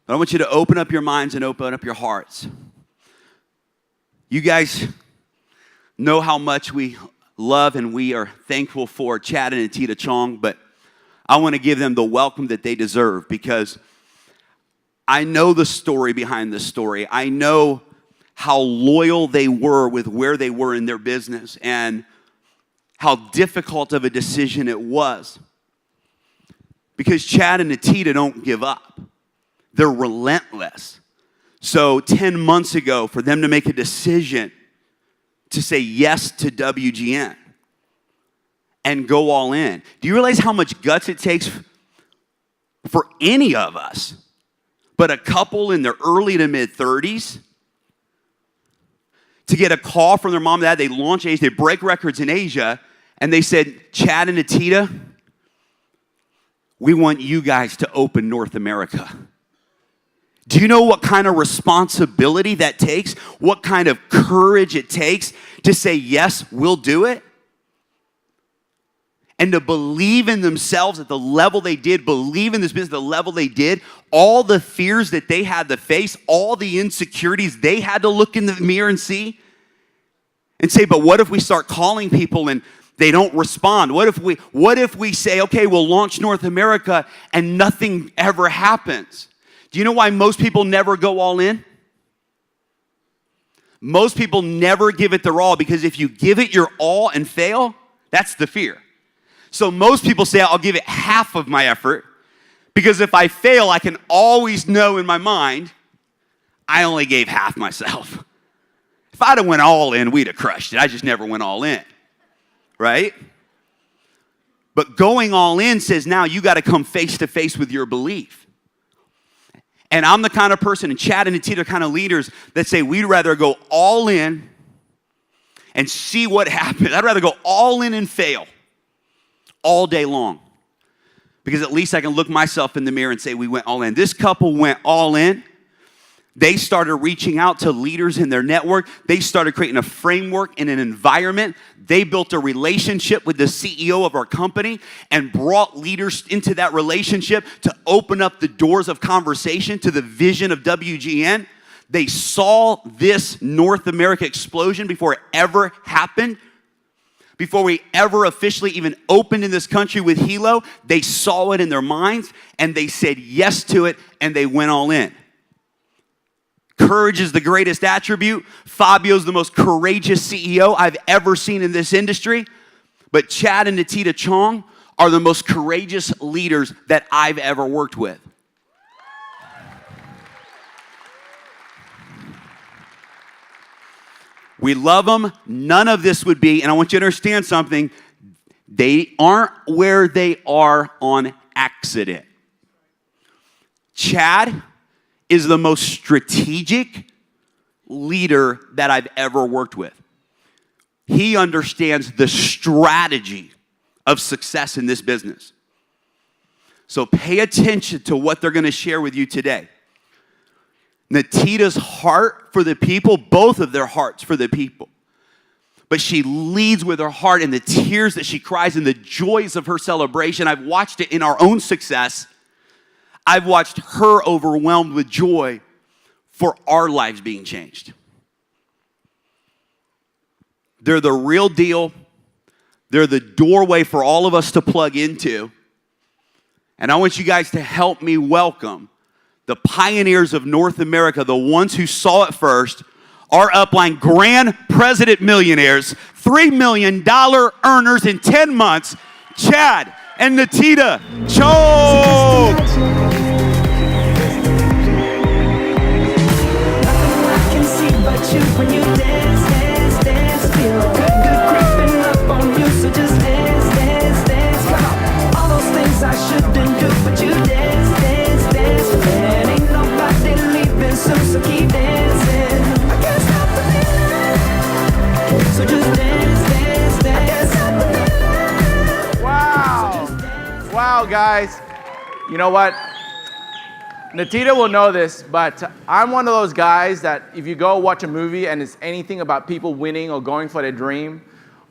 But I want you to open up your minds and open up your hearts. You guys know how much we love and we are thankful for Chad and Anita Chong, but I want to give them the welcome that they deserve because I know the story behind this story. I know how loyal they were with where they were in their business and how difficult of a decision it was. Because Chad and Anita don't give up. They're relentless. So 10 months ago, for them to make a decision to say yes to WGN and go all in. Do you realize how much guts it takes for any of us, but a couple in their early to mid-30s, to get a call from their mom and dad? They launch Asia, they break records in Asia, and they said, Chad and Anita, we want you guys to open North America. Do you know what kind of responsibility that takes? What kind of courage it takes to say, yes, we'll do it? And to believe in themselves at the level they did, believe in this business at the level they did, all the fears that they had to face, all the insecurities they had to look in the mirror and see, and say, but what if we start calling people and they don't respond? What if we say, okay, we'll launch North America and nothing ever happens? Do you know why most people never go all in? Most people never give it their all, because if you give it your all and fail, that's the fear. So most people say, I'll give it half of my effort, because if I fail, I can always know in my mind, I only gave half myself. If I'd have went all in, we'd have crushed it. I just never went all in, right? But going all in says now you got to come face to face with your belief. And I'm the kind of person, and Chad and Anita are kind of leaders that say we'd rather go all in and see what happens. I'd rather go all in and fail all day long, because at least I can look myself in the mirror and say we went all in. This couple went all in. They started reaching out to leaders in their network. They started creating a framework and an environment. They built a relationship with the CEO of our company and brought leaders into that relationship to open up the doors of conversation to the vision of WGN. They saw this North America explosion before it ever happened. Before we ever officially even opened in this country with Hilo, they saw it in their minds and they said yes to it and they went all in. Courage is the greatest attribute. Fabio's the most courageous CEO I've ever seen in this industry. But Chad and Anita Chong are the most courageous leaders that I've ever worked with. We love them. None of this would be, and I want you to understand something, they aren't where they are on accident. Chad is the most strategic leader that I've ever worked with. He understands the strategy of success in this business. So pay attention to what they're going to share with you today. Natita's heart for the people, both of their hearts for the people. But she leads with her heart, and the tears that she cries and the joys of her celebration. I've watched it in our own success. I've watched her overwhelmed with joy for our lives being changed. They're the real deal. They're the doorway for all of us to plug into. And I want you guys to help me welcome the pioneers of North America, the ones who saw it first, our upline grand president millionaires, $3 million earners in 10 months, Chad and Anita Chong. When you dance, dance, dance, feel good creeping up on you, so just dance, dance, dance, come on. All those things I shouldn't do, but you dance, dance, dance, and ain't nobody leaving soon, so keep dancing. I can't stop the feeling, so just dance, dance, dance. I can't stop the feeling. Wow, wow, guys, you know what? Natita will know this, but I'm one of those guys that if you go watch a movie and it's anything about people winning or going for their dream,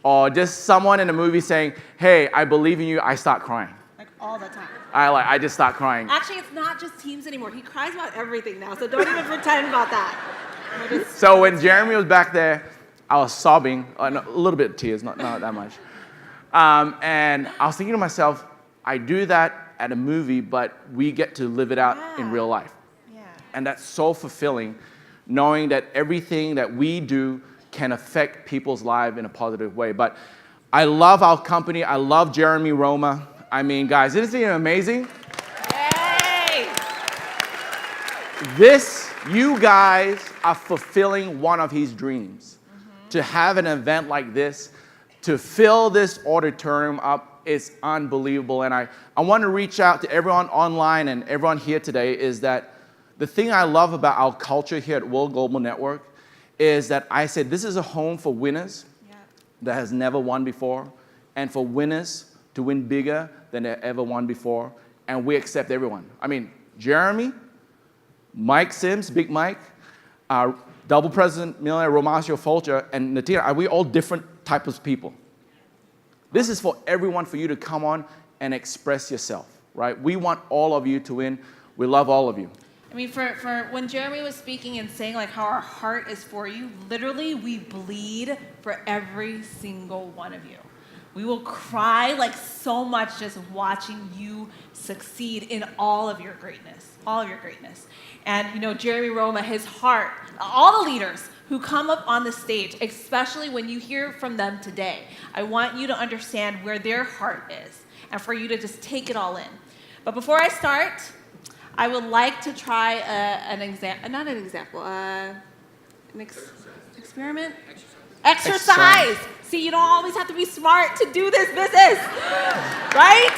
or just someone in a movie saying, hey, I believe in you, I start crying. Like all the time. I just start crying. Actually, it's not just teams anymore. He cries about everything now, so don't even pretend about that. So when Jeremy was back there, I was sobbing, a little bit of tears, not that much. And I was thinking to myself, I do that at a movie, but we get to live it out in real life. Yeah. And that's so fulfilling, knowing that everything that we do can affect people's lives in a positive way. But I love our company. I love Jeremy Roma. I mean, guys, isn't he amazing? Yay! You guys are fulfilling one of his dreams. To have an event like this, to fill this auditorium up is unbelievable. And I want to reach out to everyone online and everyone here today is that the thing I love about our culture here at World Global Network is that I said this is a home for winners that has never won before, and for winners to win bigger than they ever won before, and we accept everyone. I mean, Jeremy, Mike Sims, Big Mike, Double President Millionaire Romasio Fulcher, and Natina, are we all different types of people? This is for everyone, for you to come on and express yourself, right? We want all of you to win. We love all of you. I mean, for when Jeremy was speaking and saying like how our heart is for you, literally we bleed for every single one of you. We will cry like so much just watching you succeed in all of your greatness, And you know, Jeremy Roma, his heart, all the leaders who come up on the stage, especially when you hear from them today, I want you to understand where their heart is and for you to just take it all in. But before I start, I would like to try an experiment? Exercise. See, you don't always have to be smart to do this business, right?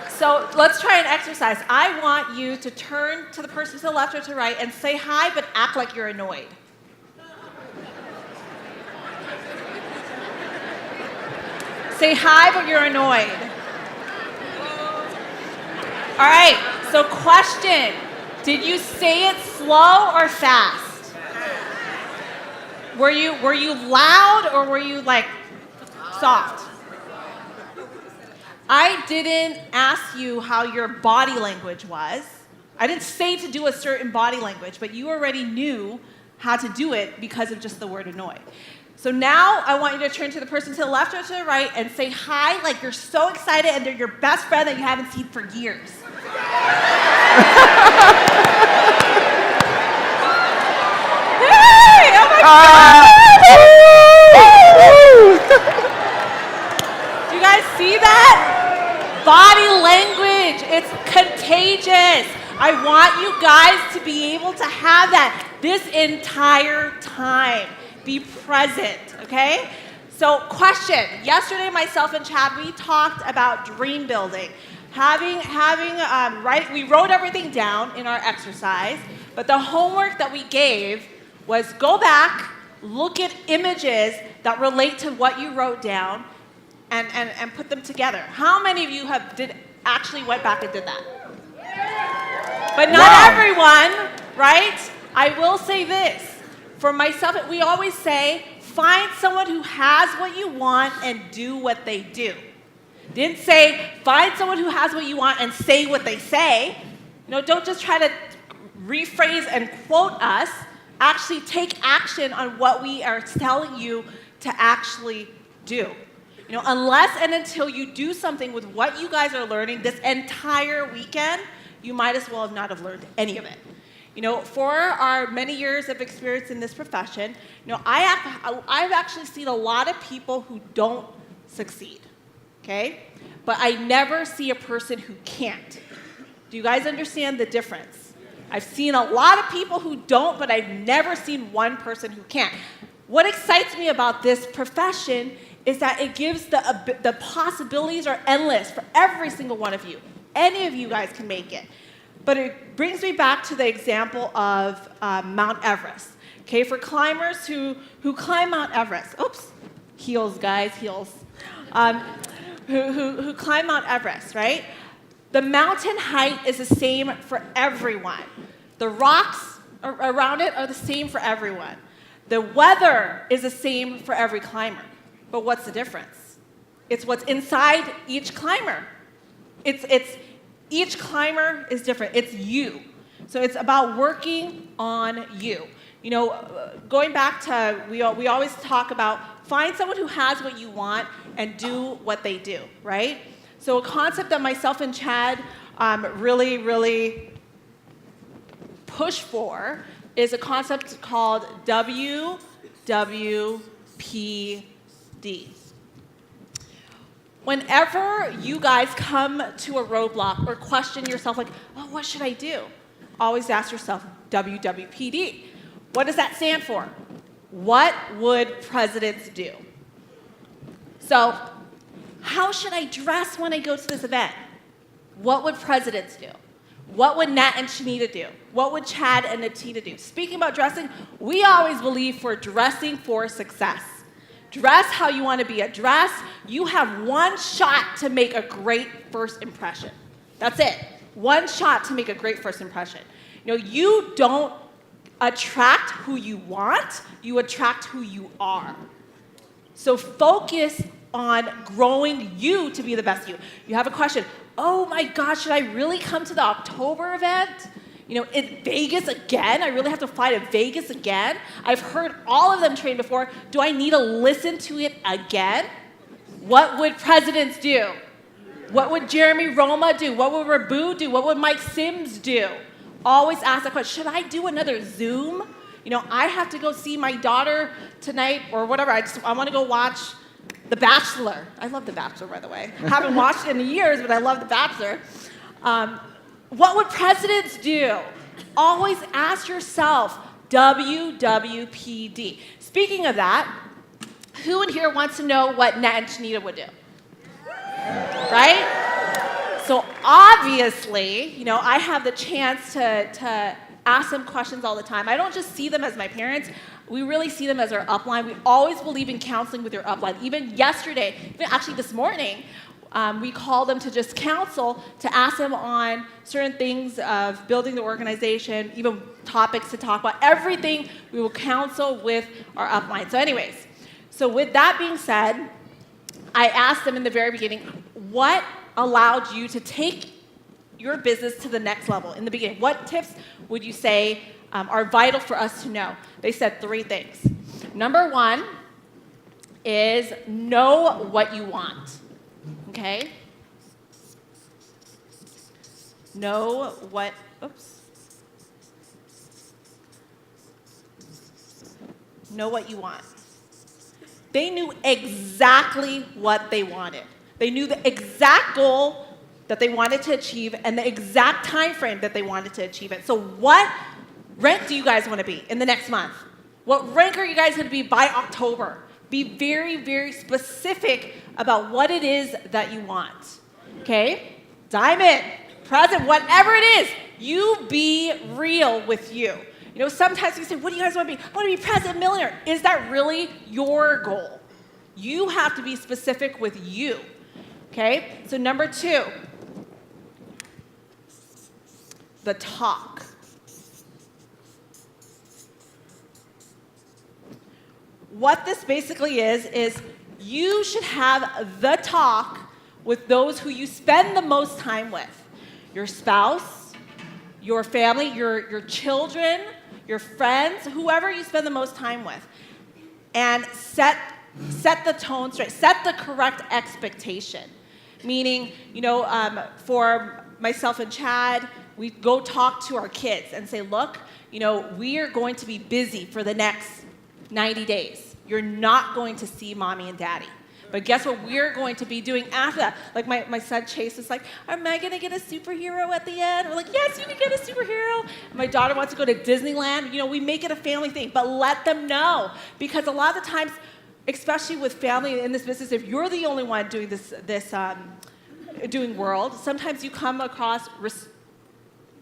So let's try an exercise. I want you to turn to the person to the left or to the right and say hi, but act like you're annoyed. Say hi, but you're annoyed. All right, so question. Did you say it slow or fast? Were you loud or were you like soft? I didn't ask you how your body language was. I didn't say to do a certain body language, but you already knew how to do it because of just the word annoyed. So now I want you to turn to the person to the left or to the right and say hi like you're so excited and they're your best friend that you haven't seen for years. Hey! Oh my God! Do you guys see that? Body language, it's contagious. I want you guys to be able to have that this entire time. Be present, okay? So question, yesterday myself and Chad, we talked about dream building. We wrote everything down in our exercise, but the homework that we gave was go back, look at images that relate to what you wrote down, and put them together. How many of you actually went back and did that? But not everyone, right? I will say this. For myself, we always say, find someone who has what you want and do what they do. Didn't say, find someone who has what you want and say what they say. You know, don't just try to rephrase and quote us. Actually take action on what we are telling you to actually do. You know, unless and until you do something with what you guys are learning this entire weekend, you might as well not have learned any of it. You know, for our many years of experience in this profession, you know, I've actually seen a lot of people who don't succeed, okay? But I never see a person who can't. Do you guys understand the difference? I've seen a lot of people who don't, but I've never seen one person who can't. What excites me about this profession is that it gives the possibilities are endless for every single one of you. Any of you guys can make it. But it brings me back to the example of Mount Everest. Okay, for climbers who climb Mount Everest, heels, guys, heels. Who climb Mount Everest, right? The mountain height is the same for everyone. The rocks around it are the same for everyone. The weather is the same for every climber. But what's the difference? It's what's inside each climber. It's Each climber is different. It's you. So it's about working on you. You know, going back to, we always talk about find someone who has what you want and do what they do, right? So a concept that myself and Chad really push for is a concept called WWPD. Whenever you guys come to a roadblock or question yourself like, oh, what should I do? Always ask yourself, WWPD. What does that stand for? What would presidents do? So, how should I dress when I go to this event? What would presidents do? What would Nat and Shanita do? What would Chad and Natina do? Speaking about dressing, we always believe for dressing for success. Dress how you want to be. Dress, you have one shot to make a great first impression. That's it. One shot to make a great first impression. You know, you don't attract who you want, you attract who you are. So focus on growing you to be the best you. You have a question, oh my gosh, should I really come to the October event? You know, in Vegas again? I really have to fly to Vegas again? I've heard all of them train before. Do I need to listen to it again? What would presidents do? What would Jeremy Roma do? What would Rabu do? What would Mike Sims do? Always ask that question, should I do another Zoom? You know, I have to go see my daughter tonight or whatever. I want to go watch The Bachelor. I love The Bachelor, by the way. I haven't watched it in years, but I love The Bachelor. What would presidents do? Always ask yourself, WWPD. Speaking of that, who in here wants to know what Nat and Shanita would do? Right? So obviously, you know, I have the chance to ask them questions all the time. I don't just see them as my parents. We really see them as our upline. We always believe in counseling with your upline. Even yesterday, even actually this morning, we called them to just counsel, to ask them on certain things of building the organization, even topics to talk about. Everything we will counsel with our upline. So anyways, so with that being said, I asked them in the very beginning, what allowed you to take your business to the next level in the beginning? What tips would you say are vital for us to know? They said 3 things. Number 1 is know what you want. Okay? Know what, know what you want. They knew exactly what they wanted. They knew the exact goal that they wanted to achieve and the exact time frame that they wanted to achieve it. So what rank do you guys want to be in the next month? What rank are you guys going to be by October? Be very, very specific about what it is that you want. Okay? Diamond, present, whatever it is, you be real with you. You know, sometimes you say, what do you guys want to be? I want to be president millionaire. Is that really your goal? You have to be specific with you. Okay? So number 2, the talk. What this basically is you should have the talk with those who you spend the most time with. Your spouse, your family, your children, your friends, whoever you spend the most time with. And set the tone straight. Set the correct expectation. Meaning, you know, for myself and Chad, we go talk to our kids and say, look, you know, we are going to be busy for the next 90 days. You're not going to see mommy and daddy. But guess what we're going to be doing after that? Like my son Chase is like, am I going to get a superhero at the end? We're like, yes, you can get a superhero. My daughter wants to go to Disneyland. You know, we make it a family thing, but let them know. Because a lot of the times, especially with family in this business, if you're the only one doing doing world, sometimes you come across, what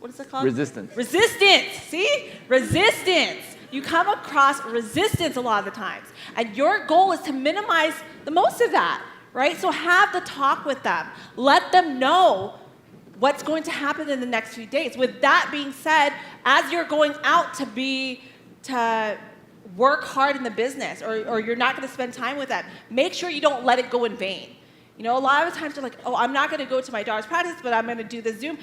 is it called? Resistance. Resistance, see? Resistance. You come across resistance a lot of the times. And your goal is to minimize the most of that, right? So have the talk with them. Let them know what's going to happen in the next few days. With that being said, as you're going out to work hard in the business, or you're not going to spend time with them, make sure you don't let it go in vain. You know, a lot of times they're like, oh, I'm not going to go to my daughter's practice, but I'm going to do the Zoom,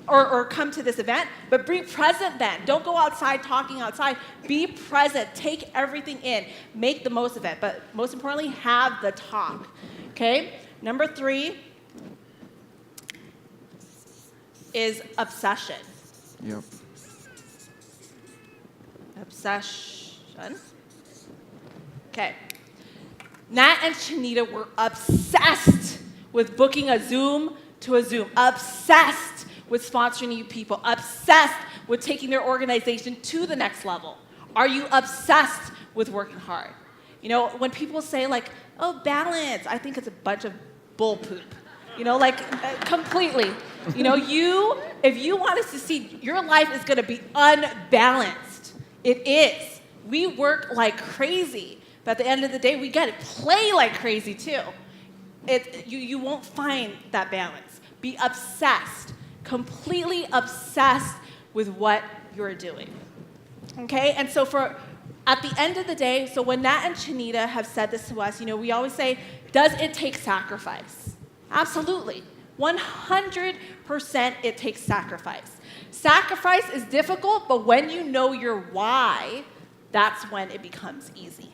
or come to this event, but be present then. Don't go outside talking outside. Be present. Take everything in. Make the most of it. But most importantly, have the talk. Okay? Number 3 is obsession. Yep. Obsession. Okay. Nat and Shanita were obsessed with booking a Zoom to a Zoom. Obsessed with sponsoring you people. Obsessed with taking their organization to the next level. Are you obsessed with working hard? You know, when people say like, oh, balance, I think it's a bunch of bull poop. You know, like completely. You know, if you want to succeed, your life is going to be unbalanced. It is. We work like crazy, but at the end of the day, we got to play like crazy too. You won't find that balance. Be obsessed, completely obsessed with what you're doing. Okay? And so at the end of the day, so when Nat and Shanita have said this to us, you know, we always say, does it take sacrifice? Absolutely. 100% it takes sacrifice. Sacrifice is difficult, but when you know your why, that's when it becomes easy.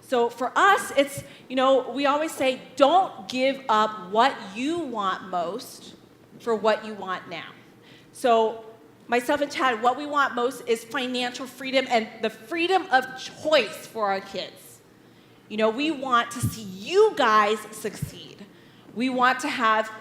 So for us, it's, you know, we always say, don't give up what you want most for what you want now. So myself and Chad, what we want most is financial freedom and the freedom of choice for our kids. You know, we want to see you guys succeed. We want to have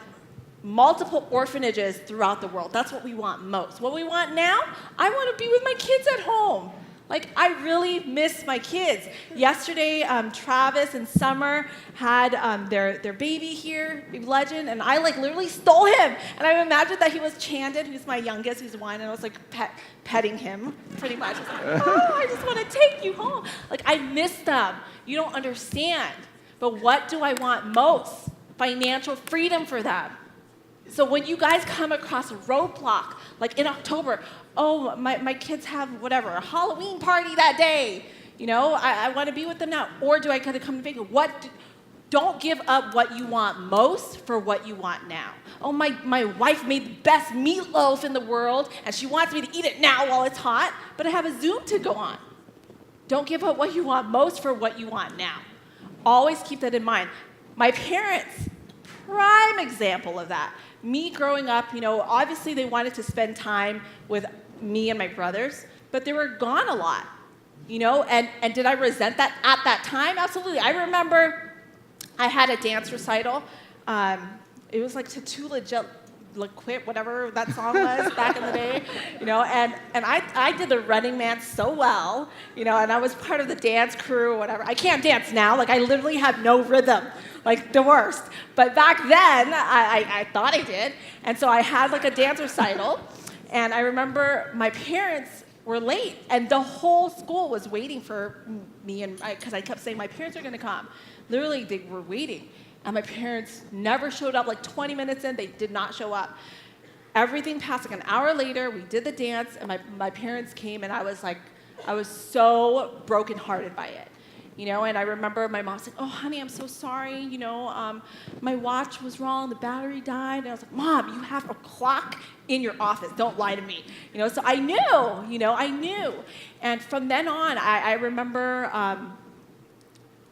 multiple orphanages throughout the world. That's what we want most. What we want now, I want to be with my kids at home. Like, I really miss my kids. Yesterday, Travis and Summer had their baby here, Big Legend, and I like literally stole him. And I imagined that he was Chandon, who's my youngest, who's 1, and I was like petting him, pretty much. I was like, oh, I just want to take you home. Like, I miss them. You don't understand. But what do I want most? Financial freedom for them. So when you guys come across a roadblock, like in October, oh, my kids have whatever, a Halloween party that day. You know, I want to be with them now. Or do I got to come to Vegas? Don't give up what you want most for what you want now. Oh, my wife made the best meatloaf in the world, and she wants me to eat it now while it's hot, but I have a Zoom to go on. Don't give up what you want most for what you want now. Always keep that in mind. My parents, prime example of that. Me growing up, you know, obviously they wanted to spend time with me and my brothers, but they were gone a lot, you know, and did I resent that at that time? Absolutely. I remember I had a dance recital. It was like Too Legit, Quit, whatever that song was back in the day, you know, and I did the Running Man so well, you know, and I was part of the dance crew or whatever. I can't dance now. Like, I literally have no rhythm. Like, the worst. But back then, I thought I did. And so I had, like, a dance recital. And I remember my parents were late. And the whole school was waiting for me. Because I kept saying, my parents are going to come. Literally, they were waiting. And my parents never showed up. Like, 20 minutes in, they did not show up. Everything passed. Like, an hour later, we did the dance. And my parents came. And I was so brokenhearted by it. You know, and I remember my mom saying, oh, honey, I'm so sorry. You know, my watch was wrong. The battery died. And I was like, Mom, you have a clock in your office. Don't lie to me. You know, so I knew. And from then on, I remember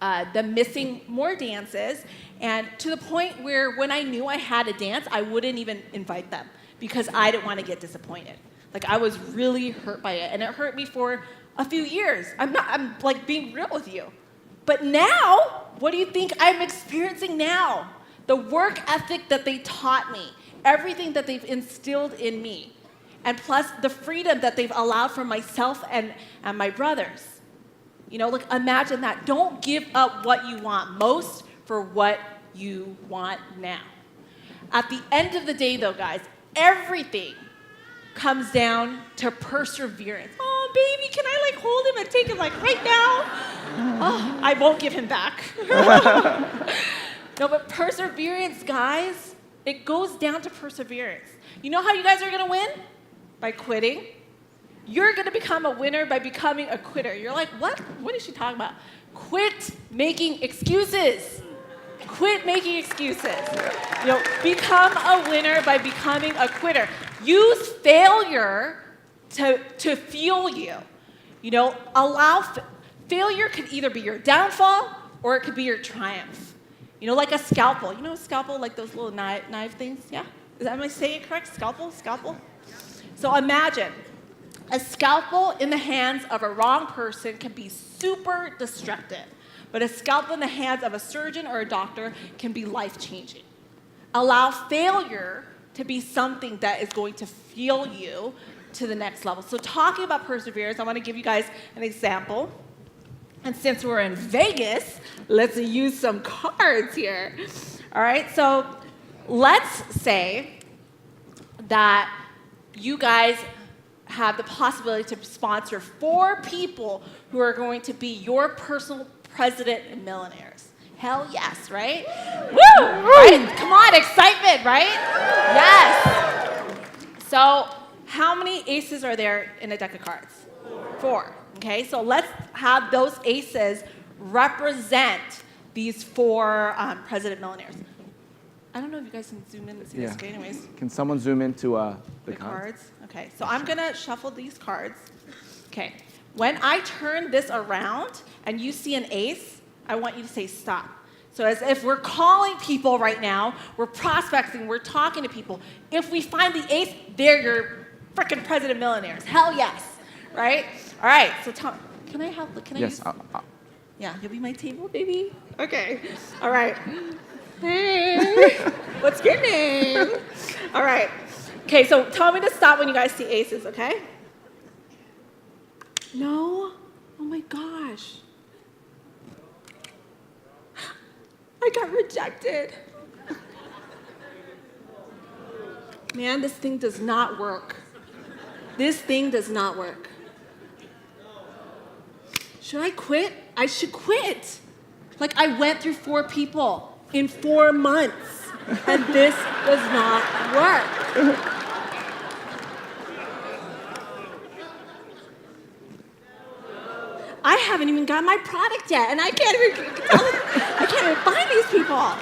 them missing more dances. And to the point where when I knew I had a dance, I wouldn't even invite them because I didn't want to get disappointed. Like, I was really hurt by it. And it hurt me for a few years. I'm like being real with you. But now, what do you think I'm experiencing now? The work ethic that they taught me, everything that they've instilled in me, and plus the freedom that they've allowed for myself and my brothers. You know, like, imagine that. Don't give up what you want most for what you want now. At the end of the day, though, guys, everything comes down to perseverance. Oh, baby, can I like hold him and take him like right now? Oh, I won't give him back. No, but perseverance, guys, it goes down to perseverance. You know how you guys are going to win? By quitting. You're going to become a winner by becoming a quitter. You're like, what? What is she talking about? Quit making excuses. Quit making excuses. Become a winner by becoming a quitter. Use failure to fuel you. Failure could either be your downfall or it could be your triumph. Like a scalpel. A scalpel, like those little knife things? Yeah? Am I saying it correct? Scalpel? So imagine a scalpel in the hands of a wrong person can be super destructive, but a scalpel in the hands of a surgeon or a doctor can be life-changing. Allow failure to be something that is going to fuel you to the next level. So talking about perseverance, I want to give you guys an example. And since we're in Vegas, let's use some cards here. All right, so let's say that you guys have the possibility to sponsor 4 people who are going to be your personal president and millionaires. Hell yes, right? Woo! Right? Come on, excitement, right? Yes. So how many aces are there in a deck of cards? 4. Okay, so let's have those aces represent these 4 president millionaires. I don't know if you guys can zoom in and see this. Okay, anyways. Can someone zoom into the cards? Okay, so I'm gonna shuffle these cards. Okay, when I turn this around and you see an ace, I want you to say stop. So as if we're calling people right now, we're prospecting, we're talking to people. If we find the ace, they're your freaking president millionaires. Hell yes, right? All right, so Tom, can I help? Can I use? Yeah, you'll be my table, baby? Okay, all right. Hey, what's your name? All right. Okay, so tell me to stop when you guys see aces, okay? No? Oh my gosh. I got rejected. Man, this thing does not work. This thing does not work. Should I quit? I should quit. Like, I went through 4 people in 4 months, and this does not work. I haven't even got my product yet, and I can't even find these people.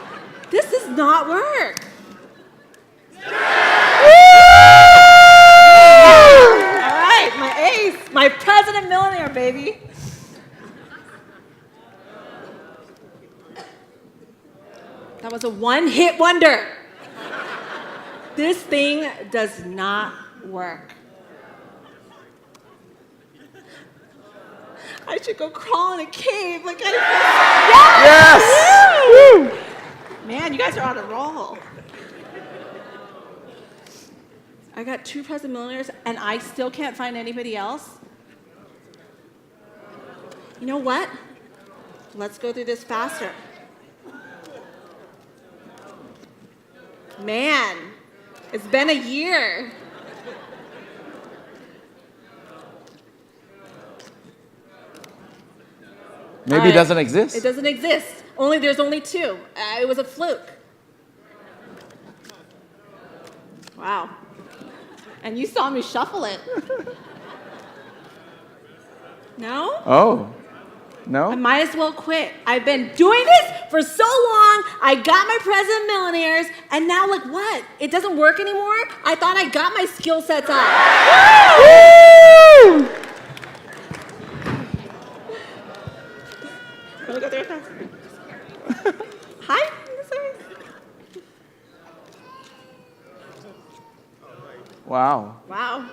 This does not work. All right, my ace, my president millionaire, baby. That was a one-hit wonder. This thing does not work. I should go crawl in a cave. Like yes! Woo! Man, you guys are on a roll. I got 2 president millionaires, and I still can't find anybody else. You know what? Let's go through this faster. Man, it's been a year. Maybe it doesn't exist. It doesn't exist. There's only 2. It was a fluke. Wow. And you saw me shuffle it. No? Oh. No? I might as well quit. I've been doing this for so long. I got my president millionaires, and now look what? It doesn't work anymore? I thought I got my skill sets up. Woo! Can we go there fast? Hi. Wow. Wow.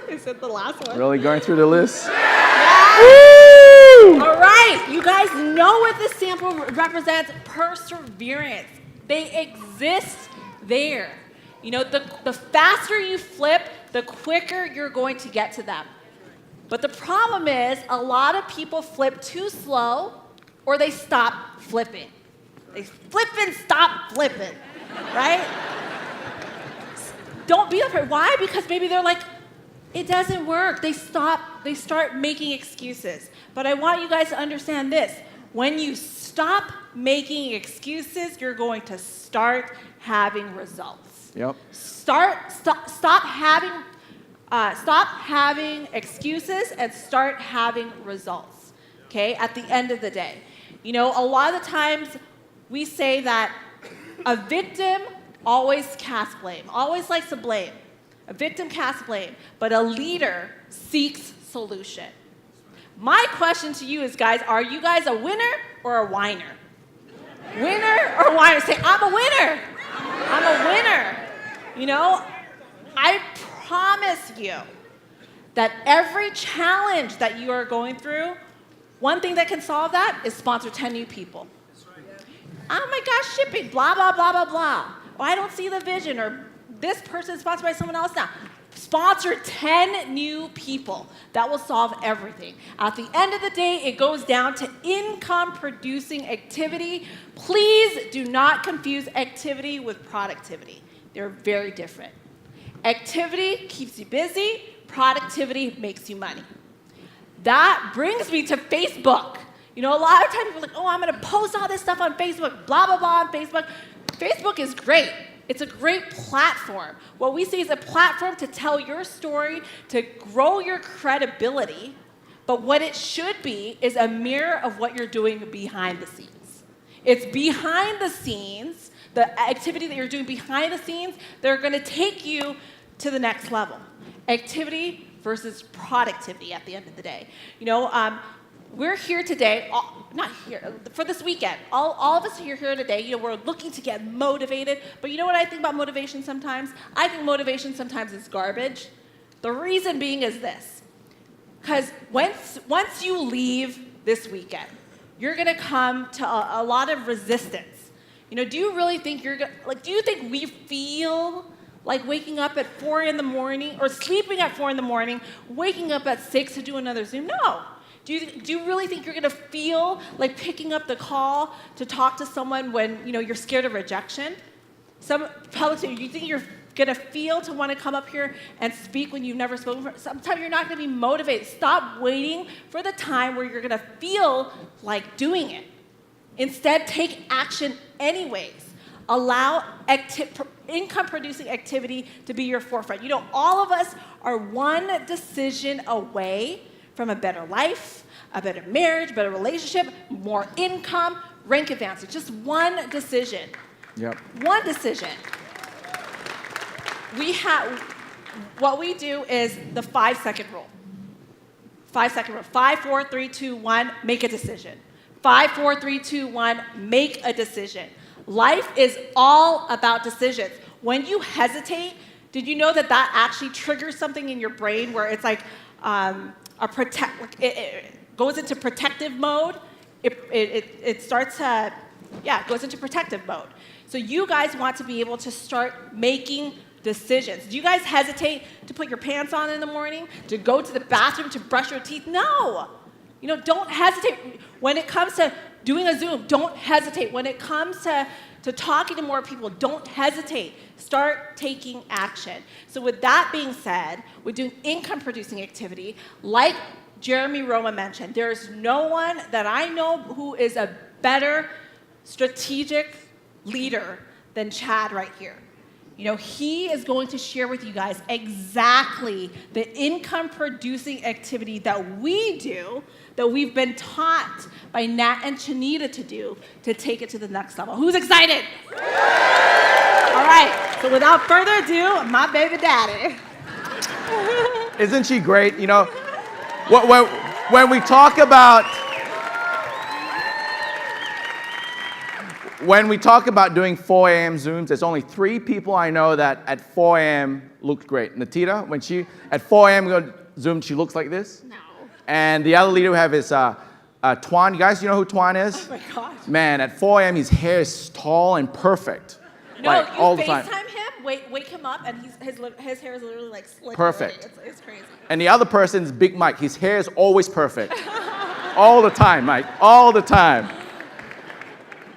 Is that the last one? Really going through the list? Yeah. Woo! All right. You guys know what this sample represents? Perseverance. They exist there. The faster you flip, the quicker you're going to get to them. But the problem is a lot of people flip too slow or they stop flipping. They flip and stop flipping, right? Don't be afraid. Why? Because maybe they're like, it doesn't work. They start making excuses. But I want you guys to understand this. When you stop making excuses, you're going to start having results. Yep. Stop having excuses and start having results. Okay? At the end of the day. A lot of the times we say that a victim always casts blame, always likes to blame. A victim casts blame, but a leader seeks solution. My question to you is, guys, are you guys a winner or a whiner? Winner or whiner? Say, I'm a winner. I'm a winner. You know, I promise you that every challenge that you are going through, one thing that can solve that is sponsor 10 new people. Oh my gosh, shipping, blah, blah, blah, blah, blah. Oh, I don't see the vision, or this person is sponsored by someone else now. Sponsor 10 new people. That will solve everything. At the end of the day, it goes down to income-producing activity. Please do not confuse activity with productivity. They're very different. Activity keeps you busy. Productivity makes you money. That brings me to Facebook. You know, a lot of times people are like, oh, I'm going to post all this stuff on Facebook, blah, blah, blah on Facebook. Facebook is great. It's a great platform. What we see is a platform to tell your story, to grow your credibility, but what it should be is a mirror of what you're doing behind the scenes. It's behind the scenes, the activity that you're doing behind the scenes, that are going to take you to the next level. Activity versus productivity at the end of the day. You know, we're here today, not here, for this weekend. All of us are here today. You know, we're looking to get motivated. But you know what I think about motivation sometimes? I think motivation sometimes is garbage. The reason being is this. Because once you leave this weekend, you're going to come to a lot of resistance. You know, do you really think do you think we feel like waking up at 4 in the morning, or sleeping at 4 in the morning, waking up at 6 to do another Zoom? No. Do you really think you're going to feel like picking up the call to talk to someone when, you know, you're scared of rejection? Some public speakers, you think you're going to feel to want to come up here and speak when you've never spoken before? Sometimes you're not going to be motivated. Stop waiting for the time where you're going to feel like doing it. Instead, take action anyways. Allow income-producing activity to be your forefront. You know, all of us are one decision away from a better life, a better marriage, better relationship, more income, rank advancement. Just one decision. Yep. One decision. What we do is the 5-second rule. 5-second rule. 5, 4, 3, 2, 1, make a decision. 5, 4, 3, 2, 1, make a decision. Life is all about decisions. When you hesitate, did you know that actually triggers something in your brain where it's like, it goes into protective mode. It starts to, it goes into protective mode. So you guys want to be able to start making decisions. Do you guys hesitate to put your pants on in the morning, to go to the bathroom, to brush your teeth? No. You know, don't hesitate. When it comes to doing a Zoom, don't hesitate. When it comes to talking to more people, don't hesitate. Start taking action. So with that being said, we're doing income-producing activity. Like Jeremy Roma mentioned, there's no one that I know who is a better strategic leader than Chad right here. You know, he is going to share with you guys exactly the income-producing activity that we do, that we've been taught by Nat and Chanita to do, to take it to the next level. Who's excited? All right, so without further ado, my baby daddy. Isn't she great? You know, when we talk about doing 4 a.m. Zooms, there's only 3 people I know that at 4 a.m. looked great. Natita, when she at 4 a.m. go Zoom, she looks like this. No. And the other leader we have is Twan. You guys, you know who Twan is? Oh my gosh. Man, at 4 a.m. his hair is tall and perfect. No, like, you all the time. FaceTime him, wake him up, and his hair is literally like slick. Perfect. It's crazy. And the other person's Big Mike. His hair is always perfect. All the time, Mike. All the time.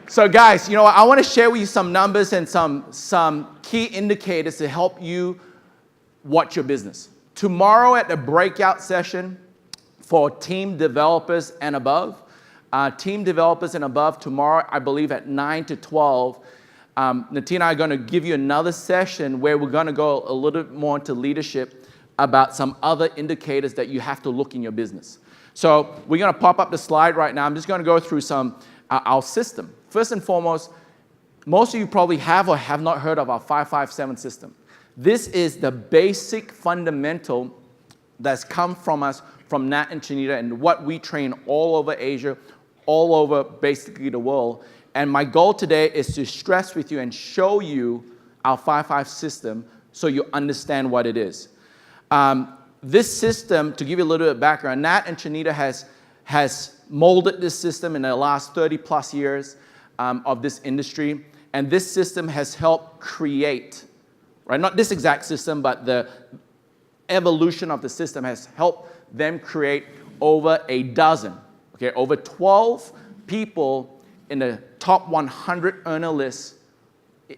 So guys, you know, I want to share with you some numbers and some key indicators to help you watch your business. Tomorrow at the breakout session for team developers and above, tomorrow, I believe at 9 to 12, Natina and I are going to give you another session where we're going to go a little bit more into leadership about some other indicators that you have to look in your business. So we're going to pop up the slide right now. I'm just going to go through some our system. First and foremost, most of you probably have or have not heard of our 557 system. This is the basic fundamental that's come from us, from Nat and Chinita, and what we train all over Asia, all over basically the world. And my goal today is to stress with you and show you our 5-5 system so you understand what it is. This system, to give you a little bit of background, Nat and Chinita has molded this system in the last 30 plus years of this industry. And this system has helped create, right? Not this exact system, but the evolution of the system has helped them create over a dozen, okay, over 12 people in the top 100 earner list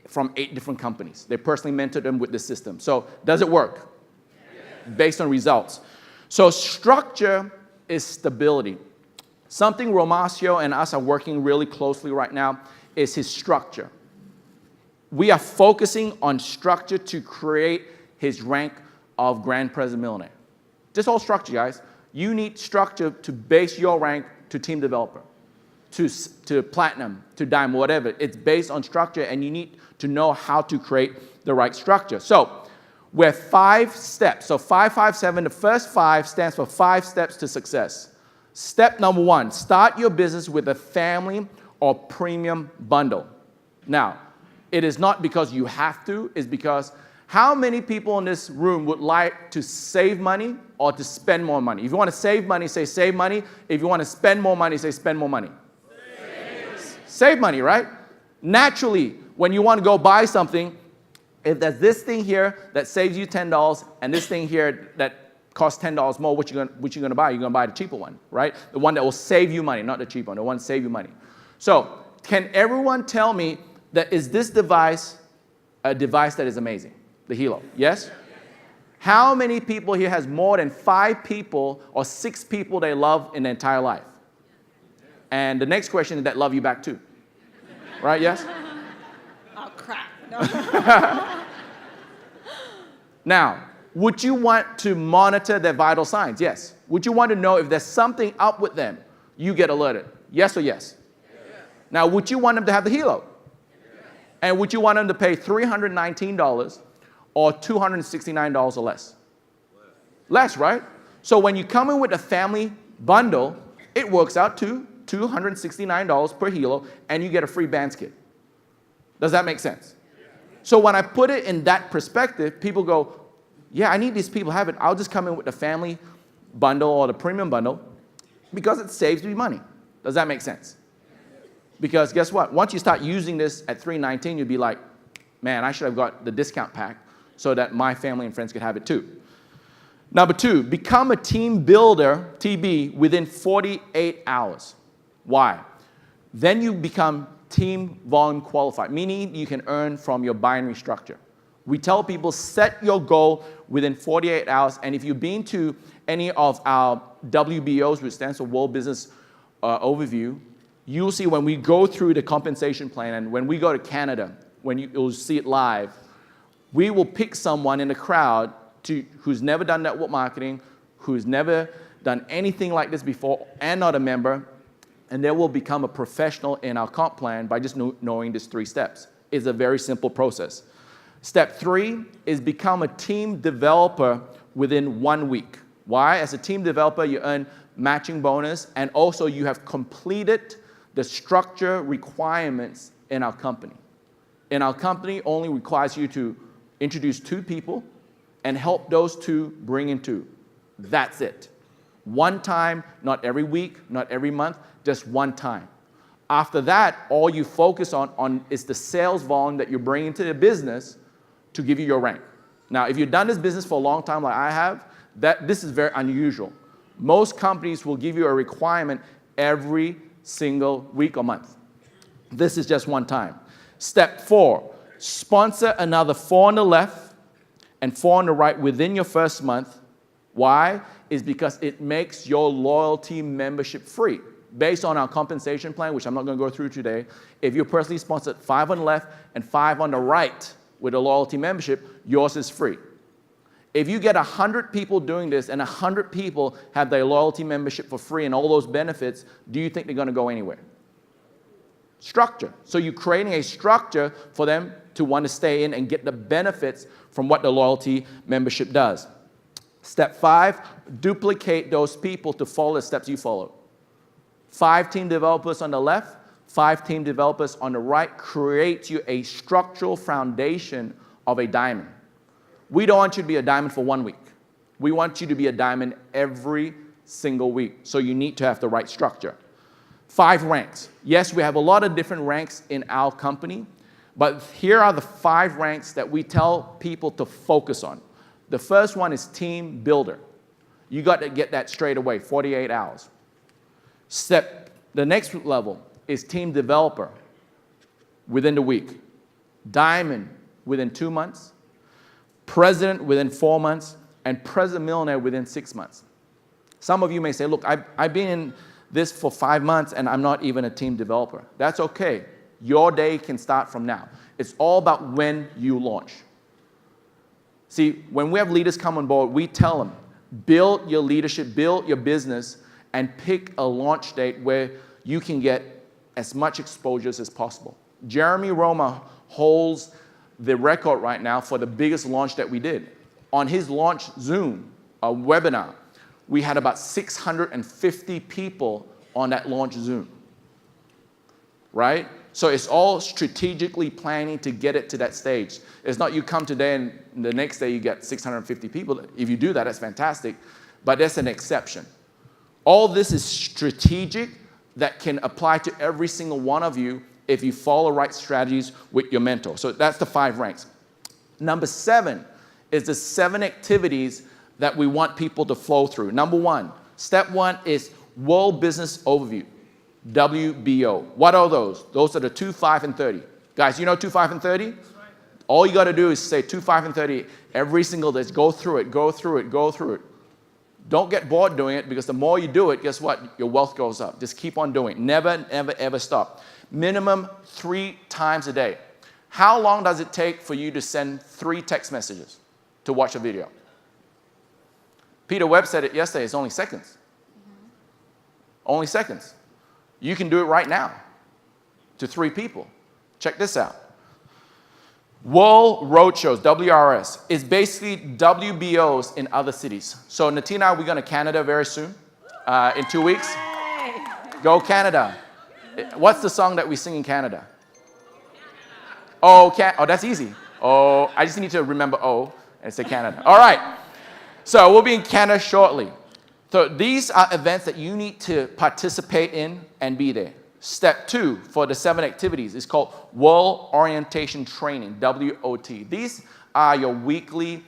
from 8 different companies. They personally mentored them with this system. So does it work? Yes. Based on results. So structure is stability. Something Romacio and us are working really closely right now is his structure. We are focusing on structure to create his rank of Grand President Millionaire. Just all structure, guys. You need structure to base your rank to team developer, to platinum, to diamond, whatever. It's based on structure, and you need to know how to create the right structure. So we're 5 steps. So 557, the first 5 stands for 5 steps to success. Step number 1, start your business with a family or premium bundle. Now, it is not because you have to, it's because how many people in this room would like to save money or to spend more money? If you want to save money, say save money. If you want to spend more money, say spend more money. Save money, right? Naturally, when you want to go buy something, if there's this thing here that saves you $10 and this thing here that costs $10 more, which you're going to buy? You're going to buy the cheaper one, right? The one that will save you money, not the cheap one, the one that save you money. So can everyone tell me that is this device a device that is amazing? The Hilo, yes? How many people here has more than 5 people or 6 people they love in their entire life? And the next question is that love you back too. Right, yes? Oh, crap. No. Now, would you want to monitor their vital signs? Yes. Would you want to know if there's something up with them? You get alerted. Yes or yes? Now, would you want them to have the Hilo? And would you want them to pay $319 or $269 or less? Less, right? So when you come in with a family bundle, it works out to $269 per Hilo, and you get a free bands kit. Does that make sense? So when I put it in that perspective, people go, yeah, I need these people to have it. I'll just come in with the family bundle or the premium bundle because it saves me money. Does that make sense? Because guess what? Once you start using this at $319, you'll be like, man, I should have got the discount pack so that my family and friends could have it too. Number 2, become a team builder, TB, within 48 hours. Why? Then you become team volume qualified, meaning you can earn from your binary structure. We tell people set your goal within 48 hours, and if you've been to any of our WBOs, which stands for World Business Overview, you'll see when we go through the compensation plan, and when we go to Canada, you'll see it live, we will pick someone in the crowd who's never done network marketing, who's never done anything like this before, and not a member, and they will become a professional in our comp plan by just knowing these 3 steps. It's a very simple process. Step 3 is become a team developer within 1 week. Why? As a team developer, you earn matching bonus, and also you have completed the structure requirements in our company. And our company only requires you to introduce 2 people and help those 2 bring in 2. That's it. One time, not every week, not every month, just one time. After that, all you focus on is the sales volume that you're bringing to the business to give you your rank. Now, if you've done this business for a long time like I have, this is very unusual. Most companies will give you a requirement every single week or month. This is just one time. Step 4, sponsor another 4 on the left and 4 on the right within your first month. Why? Is because it makes your loyalty membership free. Based on our compensation plan, which I'm not going to go through today, if you personally sponsored 5 on the left and 5 on the right with a loyalty membership, yours is free. If you get 100 people doing this and 100 people have their loyalty membership for free and all those benefits, do you think they're going to go anywhere? structure. So you're creating a structure for them to want to stay in and get the benefits from what the loyalty membership does. Step 5, duplicate those people to follow the steps you followed. 5 team developers on the left, 5 team developers on the right creates you a structural foundation of a diamond. We don't want you to be a diamond for 1 week. We want you to be a diamond every single week. So you need to have the right structure. 5 ranks. Yes, we have a lot of different ranks in our company, but here are the 5 ranks that we tell people to focus on. The first one is team builder. You got to get that straight away, 48 hours. The next level is team developer within the week. Diamond within 2 months. President within 4 months. And president millionaire within 6 months. Some of you may say, look, I've been in this for 5 months and I'm not even a team developer. That's okay. Your day can start from now. It's all about when you launch. See, when we have leaders come on board, we tell them, build your leadership, build your business, and pick a launch date where you can get as much exposure as possible. Jeremy Roma holds the record right now for the biggest launch that we did. On his launch Zoom, a webinar, we had about 650 people on that launch Zoom, right? So it's all strategically planning to get it to that stage. It's not you come today and the next day you get 650 people. If you do that, that's fantastic, but that's an exception. All this is strategic that can apply to every single one of you if you follow right strategies with your mentor. So that's the 5 ranks. Number 7 is the 7 activities that we want people to flow through. Number 1, step 1 is World Business Overview, WBO. What are those? Those are the 2, 5, and 30. Guys, you know 2, 5, and 30? Right. All you got to do is say 2, 5, and 30 every single day. Go through it, go through it, go through it. Don't get bored doing it because the more you do it, guess what? Your wealth goes up. Just keep on doing it. Never, ever, ever stop. Minimum 3 times a day. How long does it take for you to send 3 text messages to watch a video? Peter Webb said it yesterday. It's only seconds. Only seconds. You can do it right now to 3 people. Check this out. World Roadshows, WRS, is basically WBOs in other cities. So Natina and I, we're going to Canada very soon, in 2 weeks. Yay. Go Canada. What's the song that we sing in Canada? Oh, that's easy. Oh, I just need to remember O and say Canada. All right. So we'll be in Canada shortly. So these are events that you need to participate in and be there. Step 2 for the 7 activities is called World Orientation Training, WOT. These are your weekly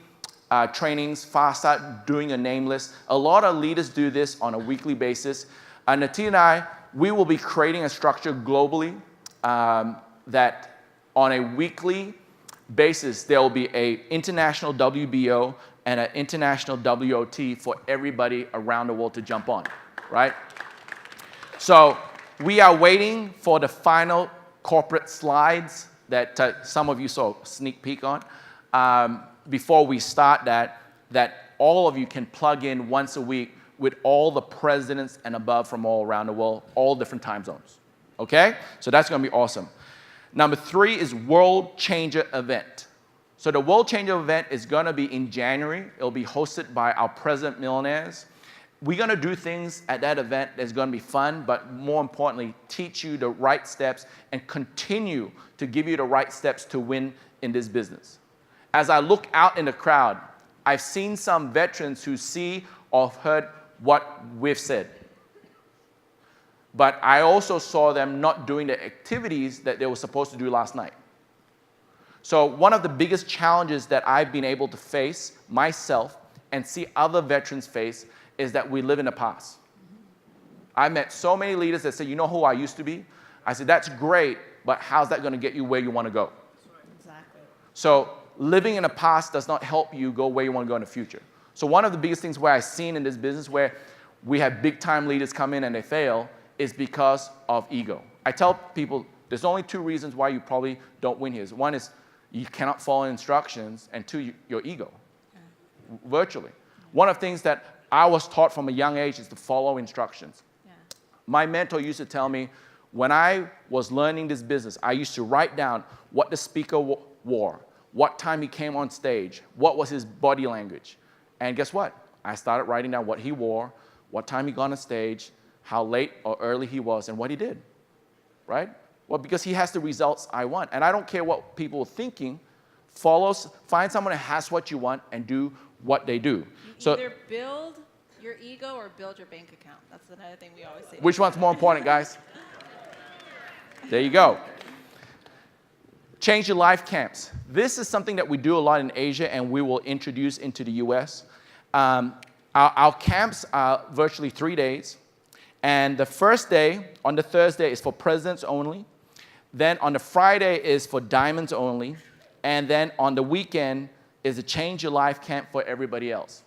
trainings, fast start, doing a name list. A lot of leaders do this on a weekly basis. Natina and I, we will be creating a structure globally that on a weekly basis, there will be an international WBO and an international WOT for everybody around the world to jump on, right? So we are waiting for the final corporate slides that some of you saw a sneak peek on before we start that all of you can plug in once a week with all the presidents and above from all around the world, all different time zones, okay? So that's gonna be awesome. Number 3 is World Changer Event. So the World Changer Event is gonna be in January. It'll be hosted by our President Millionaires. We're gonna do things at that event that's gonna be fun, but more importantly, teach you the right steps and continue to give you the right steps to win in this business. As I look out in the crowd, I've seen some veterans who see or heard what we've said. But I also saw them not doing the activities that they were supposed to do last night. So one of the biggest challenges that I've been able to face myself and see other veterans face is that we live in the past. I met so many leaders that say, you know who I used to be? I said, that's great, but how's that going to get you where you want to go? Exactly. So living in the past does not help you go where you want to go in the future. So one of the biggest things where I've seen in this business where we have big-time leaders come in and they fail is because of ego. I tell people there's only 2 reasons why you probably don't win here. One is you cannot follow instructions, and 2, your ego, virtually. One of the things that I was taught from a young age is to follow instructions. Yeah. My mentor used to tell me, When I was learning this business, I used to write down what the speaker wore, what time he came on stage, what was his body language. And guess what? I started writing down what he wore, what time he got on stage, how late or early he was, and what he did, right? Well, because he has the results I want. And I don't care what people are thinking. Find someone that has what you want and do what they do. You either build your ego or build your bank account. That's another thing we always say. Which one's more important, guys? There you go. Change your life camps. This is something that we do a lot in Asia and we will introduce into the US. Our camps are virtually 3 days. And the first day, on the Thursday, is for presidents only. Then on the Friday is for diamonds only. And then on the weekend is a Change Your Life camp for everybody else.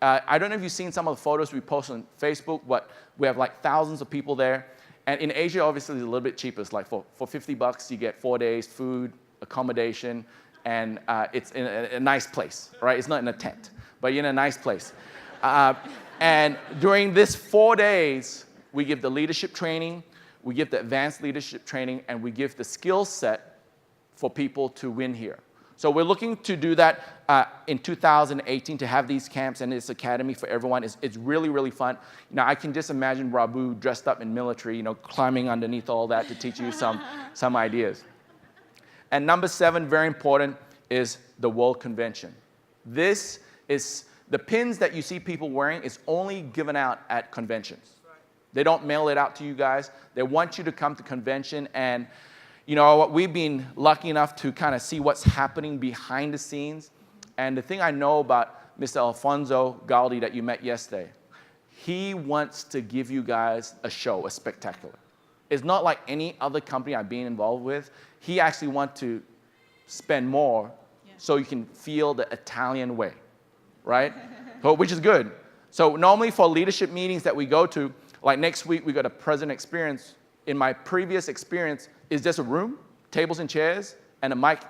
I don't know if you've seen some of the photos we post on Facebook, but we have like thousands of people there. And in Asia, obviously, it's a little bit cheaper. It's like for $50, you get 4 days, food, accommodation, and it's in a nice place, right? It's not in a tent, but you're in a nice place. And during this 4 days, we give the leadership training, we give the advanced leadership training, and we give the skill set for people to win here. So we're looking to do that in 2018 to have these camps and this academy for everyone. It's really, really fun. Now, I can just imagine Rabu dressed up in military, climbing underneath all that to teach you some ideas. And number 7, very important, is the World Convention. This is the pins that you see people wearing is only given out at conventions. They don't mail it out to you guys. They want you to come to convention and we've been lucky enough to kind of see what's happening behind the scenes. And the thing I know about Mr. Alfonso Galdi that you met yesterday, he wants to give you guys a show, a spectacular. It's not like any other company I've been involved with. He actually wants to spend more so you can feel the Italian way, right? Which is good. So normally for leadership meetings that we go to, like next week we got a president experience. In my previous experience, it's just a room, tables and chairs, and a mic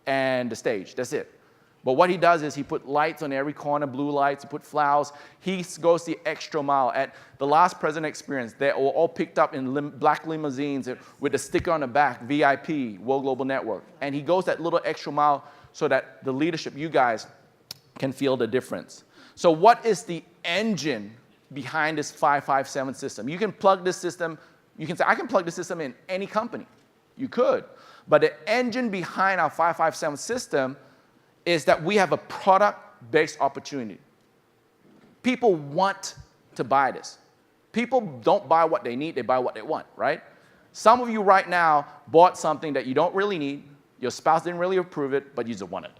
and the stage. That's it. But what he does is he put lights on every corner, blue lights, he put flowers. He goes the extra mile. At the last president experience, they were all picked up in black limousines with a sticker on the back, VIP, World Global Network. And he goes that little extra mile so that the leadership, you guys, can feel the difference. So what is the engine behind this 557 system? You can plug this system. You can say, I can plug the system in any company. You could. But the engine behind our 557 system is that we have a product-based opportunity. People want to buy this. People don't buy what they need, they buy what they want, right? Some of you right now bought something that you don't really need, your spouse didn't really approve it, but you just want it.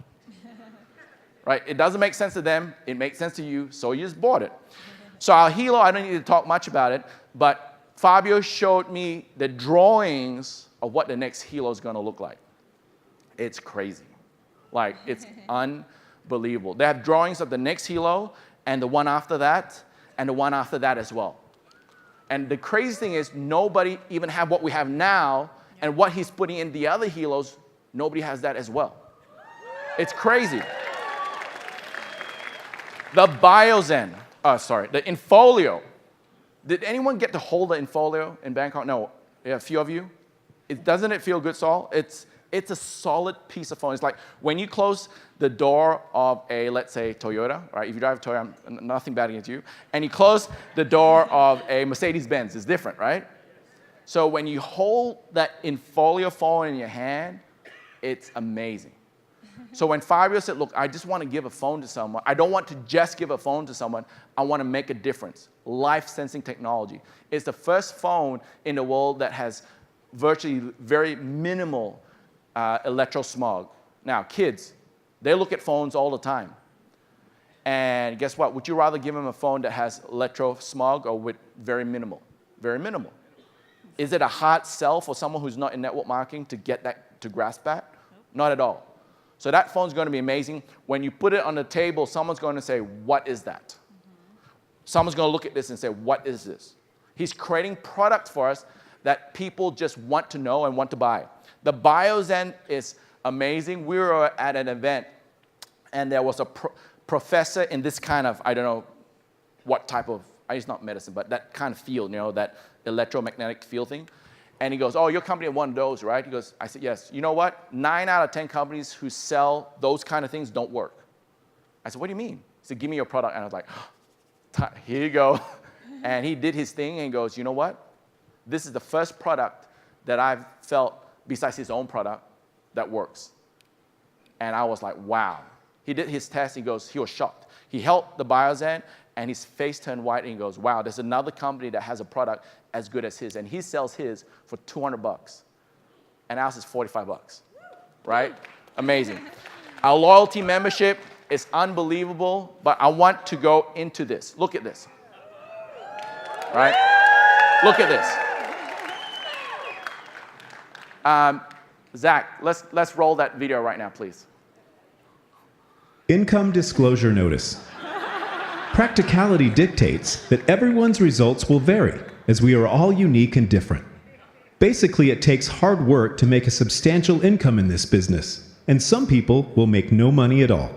Right? It doesn't make sense to them, it makes sense to you, so you just bought it. So our Hilo, I don't need to talk much about it, but Fabio showed me the drawings of what the next Hilo is going to look like. It's crazy. Like, it's unbelievable. They have drawings of the next Hilo and the one after that and the one after that as well. And the crazy thing is nobody even have what we have now, and what he's putting in the other Hilos, nobody has that as well. It's crazy. The the Infolio. Did anyone get to hold the Infolio in Bangkok? No, yeah, a few of you. Doesn't it feel good, Saul? It's a solid piece of phone. It's like when you close the door of a, let's say, Toyota, right? If you drive a Toyota, nothing bad against you, and you close the door of a Mercedes-Benz, it's different, right? So when you hold that Infolio phone in your hand, it's amazing. So when Fabio said, look, I just want to give a phone to someone, I don't want to just give a phone to someone, I want to make a difference. Life sensing technology. It's the first phone in the world that has virtually very minimal electrosmog. Now, kids, they look at phones all the time. And guess what? Would you rather give them a phone that has electrosmog or with very minimal? Very minimal. Is it a hard sell for someone who's not in network marketing to get that, to grasp that? Not at all. So that phone's going to be amazing. When you put it on the table, someone's going to say, what is that? Someone's going to look at this and say, what is this? He's creating products for us that people just want to know and want to buy. The BioZen is amazing. We were at an event, and there was a professor in this kind of, I don't know what type of, it's not medicine, but that kind of field, that electromagnetic field thing. And he goes, oh, your company had one of those, right? He goes, I said, yes. You know what? 9 out of 10 companies who sell those kind of things don't work. I said, what do you mean? He said, give me your product. And I was like, here you go. And he did his thing and goes, you know what? This is the first product that I've felt, besides his own product, that works. And I was like, wow. He did his test. He goes, he was shocked. He held the buyer's end, and his face turned white, and he goes, wow, there's another company that has a product as good as his. And he sells his for $200. And ours is $45, right? Amazing. Our loyalty membership is unbelievable, but I want to go into this. Look at this. Right? Look at this. Zach, let's roll that video right now, please. Income disclosure notice. Practicality dictates that everyone's results will vary, as we are all unique and different. Basically, it takes hard work to make a substantial income in this business, and some people will make no money at all.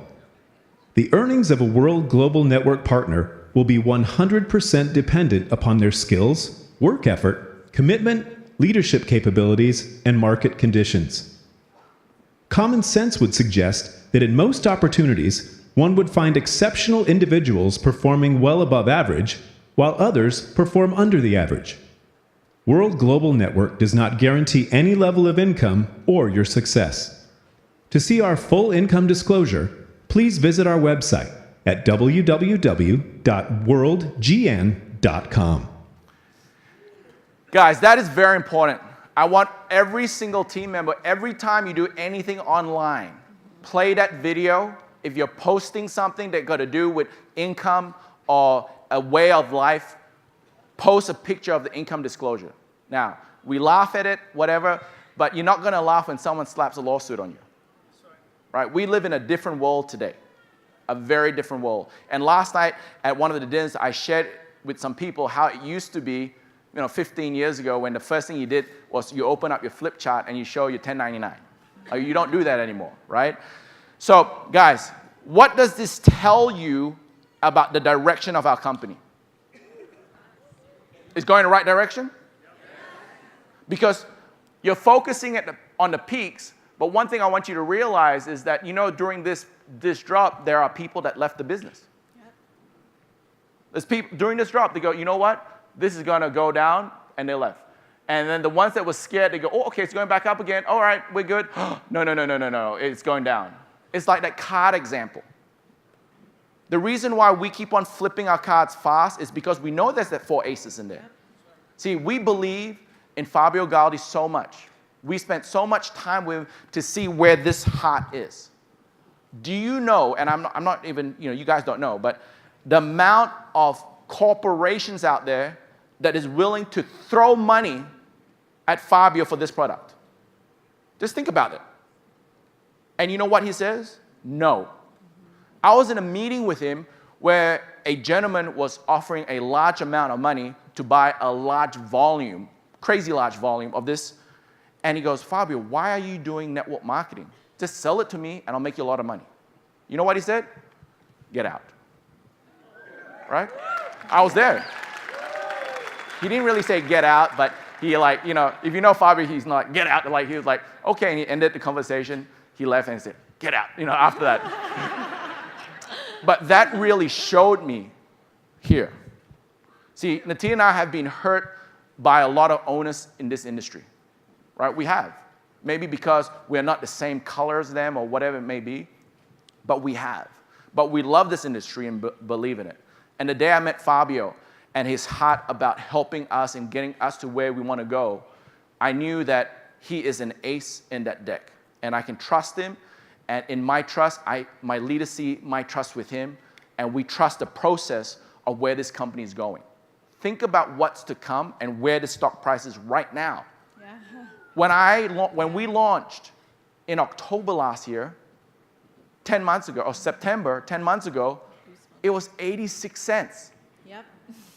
The earnings of a World Global Network partner will be 100% dependent upon their skills, work effort, commitment, leadership capabilities, and market conditions. Common sense would suggest that in most opportunities, one would find exceptional individuals performing well above average, while others perform under the average. World Global Network does not guarantee any level of income or your success. To see our full income disclosure, please visit our website at www.worldgn.com. Guys, that is very important. I want every single team member, every time you do anything online, play that video. If you're posting something that got to do with income or a way of life, post a picture of the income disclosure. Now, we laugh at it, whatever, but you're not going to laugh when someone slaps a lawsuit on you. Right? We live in a different world today, a very different world. And last night at one of the dinners, I shared with some people how it used to be 15 years ago when the first thing you did was you open up your flip chart and you show your 1099. You don't do that anymore, right? So, guys, what does this tell you about the direction of our company? It's going in the right direction? Because you're focusing on the peaks, but one thing I want you to realize is that, during this drop, there are people that left the business. There's people, during this drop, they go, you know what? This is going to go down, and they left. And then the ones that were scared, they go, oh, okay, it's going back up again. All right, we're good. No, it's going down. It's like that card example. The reason why we keep on flipping our cards fast is because we know there's that 4 aces in there. See, we believe in Fabio Galdi so much. We spent so much time with him to see where this heart is. Do you know, and I'm not even, you guys don't know, but the amount of corporations out there that is willing to throw money at Fabio for this product. Just think about it. And you know what he says? No. I was in a meeting with him where a gentleman was offering a large amount of money to buy a large volume, crazy large volume of this. And he goes, Fabio, why are you doing network marketing? Just sell it to me and I'll make you a lot of money. You know what he said? Get out. Right? I was there. He didn't really say get out, but he if you know Fabio, he's not get out. He was like, okay, and he ended the conversation. He left and he said, get out, after that. But that really showed me here. See, Natia and I have been hurt by a lot of owners in this industry, right? We have. Maybe because we're not the same color as them or whatever it may be, but we have. But we love this industry and believe in it. And the day I met Fabio and his heart about helping us and getting us to where we want to go, I knew that he is an ace in that deck. And I can trust him. And in my trust, my leaders see my trust with him. And we trust the process of where this company is going. Think about what's to come and where the stock price is right now. Yeah. When we launched in October last year, 10 months ago, or September, 10 months ago, it was 86 cents. Yep.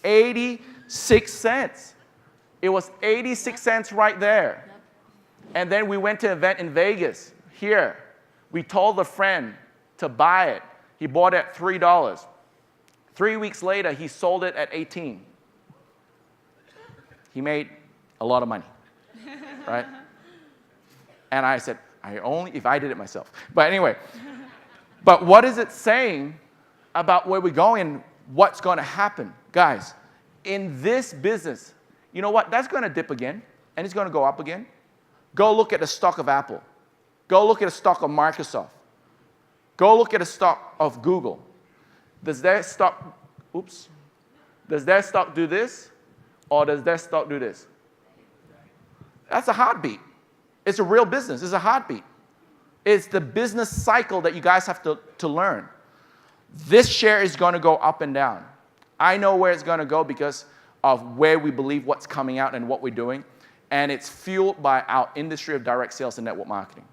86 cents. It was 86 cents right there. Yep. And then we went to an event in Vegas, here. We told a friend to buy it. He bought it at $3. 3 weeks later, he sold it at 18. He made a lot of money. right? And I said, if I did it myself. But anyway, but what is it saying about where we're going, what's going to happen? Guys, in this business, you know what? That's going to dip again, and it's going to go up again. Go look at the stock of Apple. Go look at the stock of Microsoft. Go look at the stock of Google. Does their stock do this, or does their stock do this? That's a heartbeat. It's a real business. It's a heartbeat. It's the business cycle that you guys have to learn. This share is going to go up and down. I know where it's going to go because of where we believe what's coming out and what we're doing. And it's fueled by our industry of direct sales and network marketing.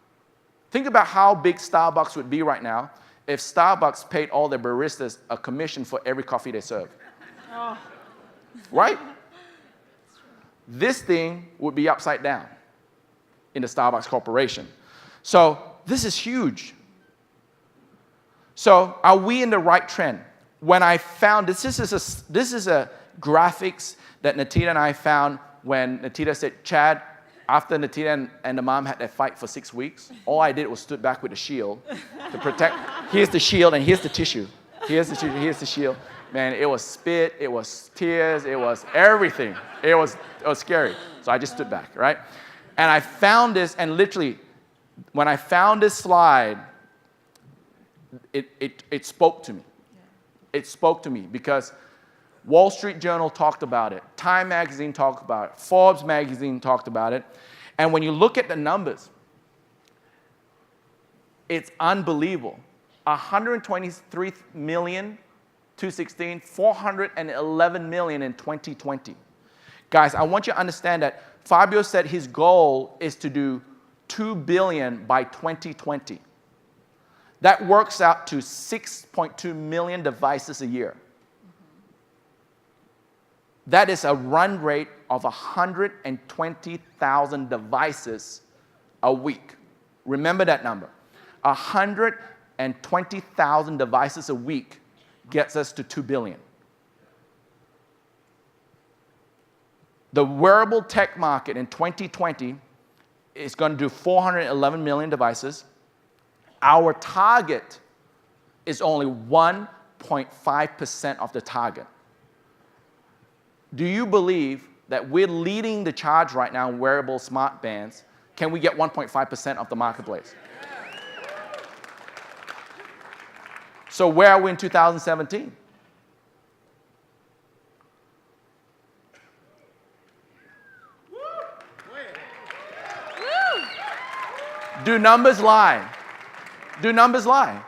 Think about how big Starbucks would be right now if Starbucks paid all their baristas a commission for every coffee they serve. Oh. Right? This thing would be upside down in the Starbucks Corporation. So this is huge. So are we in the right trend? When I found this is a graphics that Natita and I found when Natita said, Chad, after Natita and the mom had their fight for 6 weeks, all I did was stood back with a shield to protect. Here's the shield and here's the tissue. Here's the shield. Man, it was spit, it was tears, it was everything. It was scary. So I just stood back, right? And I found this, and literally, when I found this slide, it spoke to me. It spoke to me because Wall Street Journal talked about it. Time Magazine talked about it. Forbes Magazine talked about it. And when you look at the numbers, it's unbelievable. 123 million, 2016, 411 million in 2020. Guys, I want you to understand that Fabio said his goal is to do 2 billion by 2020. That works out to 6.2 million devices a year. That is a run rate of 120,000 devices a week. Remember that number. 120,000 devices a week gets us to 2 billion. The wearable tech market in 2020 is going to do 411 million devices. Our target is only 1.5% of the target. Do you believe that we're leading the charge right now in wearable smart bands? Can we get 1.5% of the marketplace? So where are we in 2017? Do numbers lie? Do numbers lie?